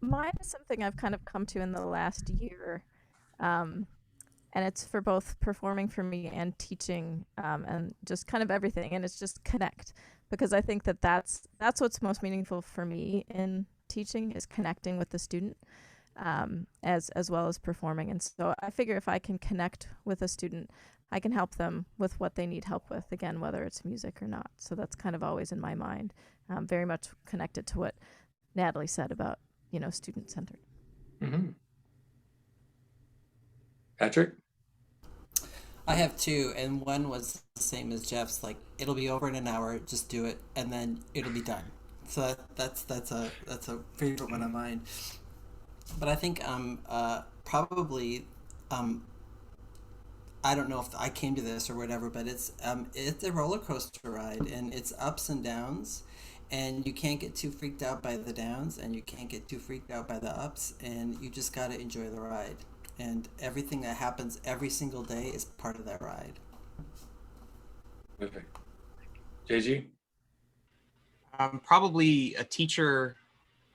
Speaker 8: Mine is something I've kind of come to in the last year, and it's for both performing for me and teaching, and just kind of everything. And it's just connect, because I think that's what's most meaningful for me in teaching is connecting with the student, as well as performing. And so I figure if I can connect with a student, I can help them with what they need help with, again, whether it's music or not. So that's kind of always in my mind, very much connected to what Natalie said about student-centered.
Speaker 2: Mm-hmm. Patrick?
Speaker 6: I have 2, and one was the same as Jeff's. Like, it'll be over in an hour. Just do it, and then it'll be done. So that's a favorite one of mine. But I think probably I don't know if I came to this or whatever, but it's a roller coaster ride, and it's ups and downs. And you can't get too freaked out by the downs, and you can't get too freaked out by the ups, and you just got to enjoy the ride. And everything that happens every single day is part of that ride.
Speaker 2: Perfect. JG?
Speaker 5: Probably a teacher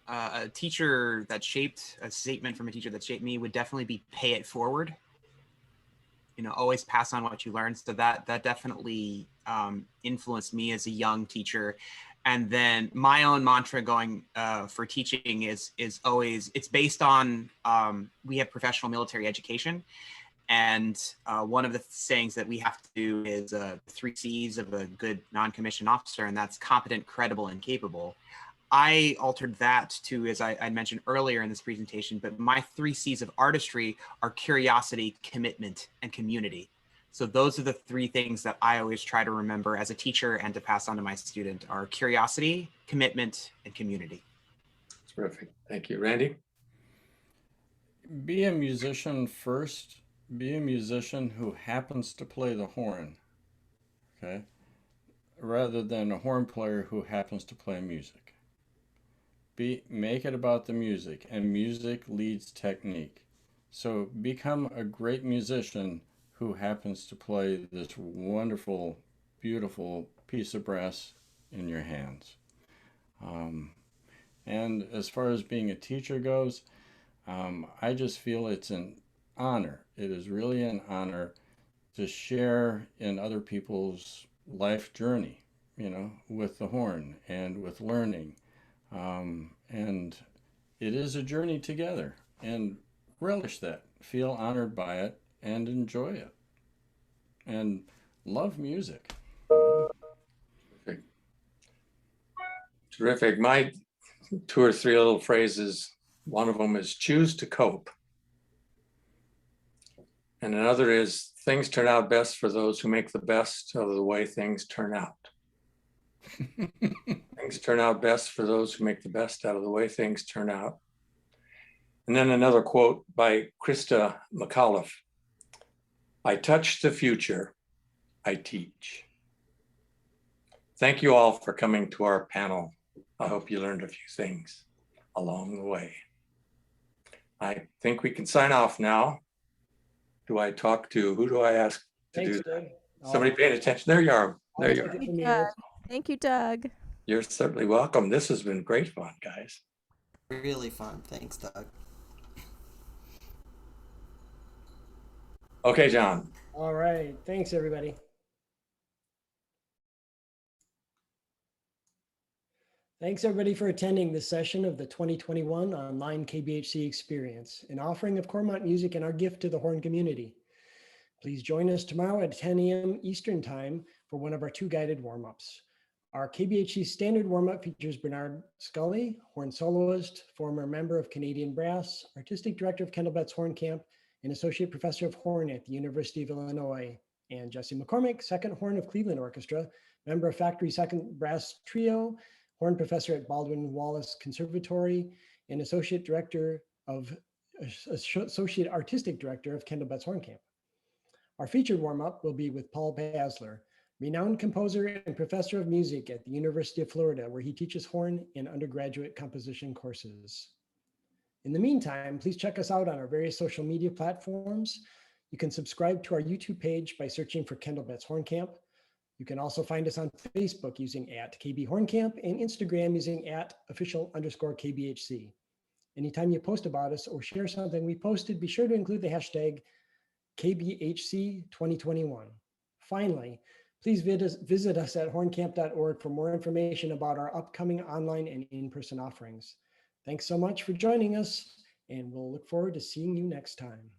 Speaker 5: that shaped a statement from a teacher that shaped me would definitely be pay it forward. You know, always pass on what you learned. So that definitely influenced me as a young teacher. And then my own mantra going for teaching is always, it's based on, we have professional military education. And one of the sayings that we have to do is 3 C's of a good non-commissioned officer, and that's competent, credible, and capable. I altered that to, as I mentioned earlier in this presentation, but my 3 C's of artistry are curiosity, commitment, and community. So those are the 3 things that I always try to remember as a teacher and to pass on to my student are curiosity, commitment, and community.
Speaker 2: Terrific. Thank you. Randy?
Speaker 3: Be a musician first. Be a musician who happens to play the horn, okay? Rather than a horn player who happens to play music. Make it about the music, and music leads technique. So become a great musician who happens to play this wonderful, beautiful piece of brass in your hands. And as far as being a teacher goes, I just feel it's an honor. It is really an honor to share in other people's life journey, you know, with the horn and with learning. And it is a journey together, and relish that, feel honored by it, and enjoy it, and love music.
Speaker 2: Terrific. Terrific. My 2 or 3 little phrases, one of them is choose to cope. And another is things turn out best for those who make the best of the way things turn out. Things turn out best for those who make the best out of the way things turn out. And then another quote by Krista McAuliffe. I touch the future, I teach. Thank you all for coming to our panel. I hope you learned a few things along the way. I think we can sign off now. Who do I ask to
Speaker 1: Thanks,
Speaker 2: do that?
Speaker 1: Doug.
Speaker 2: Somebody paying attention. There you are. There you are.
Speaker 1: Take it from here.
Speaker 8: Thank you, Doug.
Speaker 2: You're certainly welcome. This has been great fun, guys.
Speaker 6: Really fun. Thanks, Doug.
Speaker 2: Okay, John.
Speaker 1: All right. Thanks, everybody. Thanks, everybody, for attending this session of the 2021 online KBHC experience, an offering of Cormont music and our gift to the horn community. Please join us tomorrow at 10 a.m. Eastern Time for one of our 2 guided warm-ups. Our KBHC standard warm-up features Bernard Scully, horn soloist, former member of Canadian Brass, artistic director of Kendall Betts Horn Camp, and associate professor of horn at the University of Illinois, and Jesse McCormick, second horn of Cleveland Orchestra, member of Factory Second Brass Trio, horn professor at Baldwin Wallace Conservatory, and associate artistic director of Kendall Betts Horn Camp. Our featured warm-up will be with Paul Basler, renowned composer and professor of music at the University of Florida, where he teaches horn and undergraduate composition courses. In the meantime, please check us out on our various social media platforms. You can subscribe to our YouTube page by searching for Kendall Betts Horn Camp. You can also find us on Facebook using @KB and Instagram using @official_KBHC. Anytime you post about us or share something we posted, be sure to include the hashtag KBHC 2021. Finally, please visit us at horncamp.org for more information about our upcoming online and in-person offerings. Thanks so much for joining us, and we'll look forward to seeing you next time.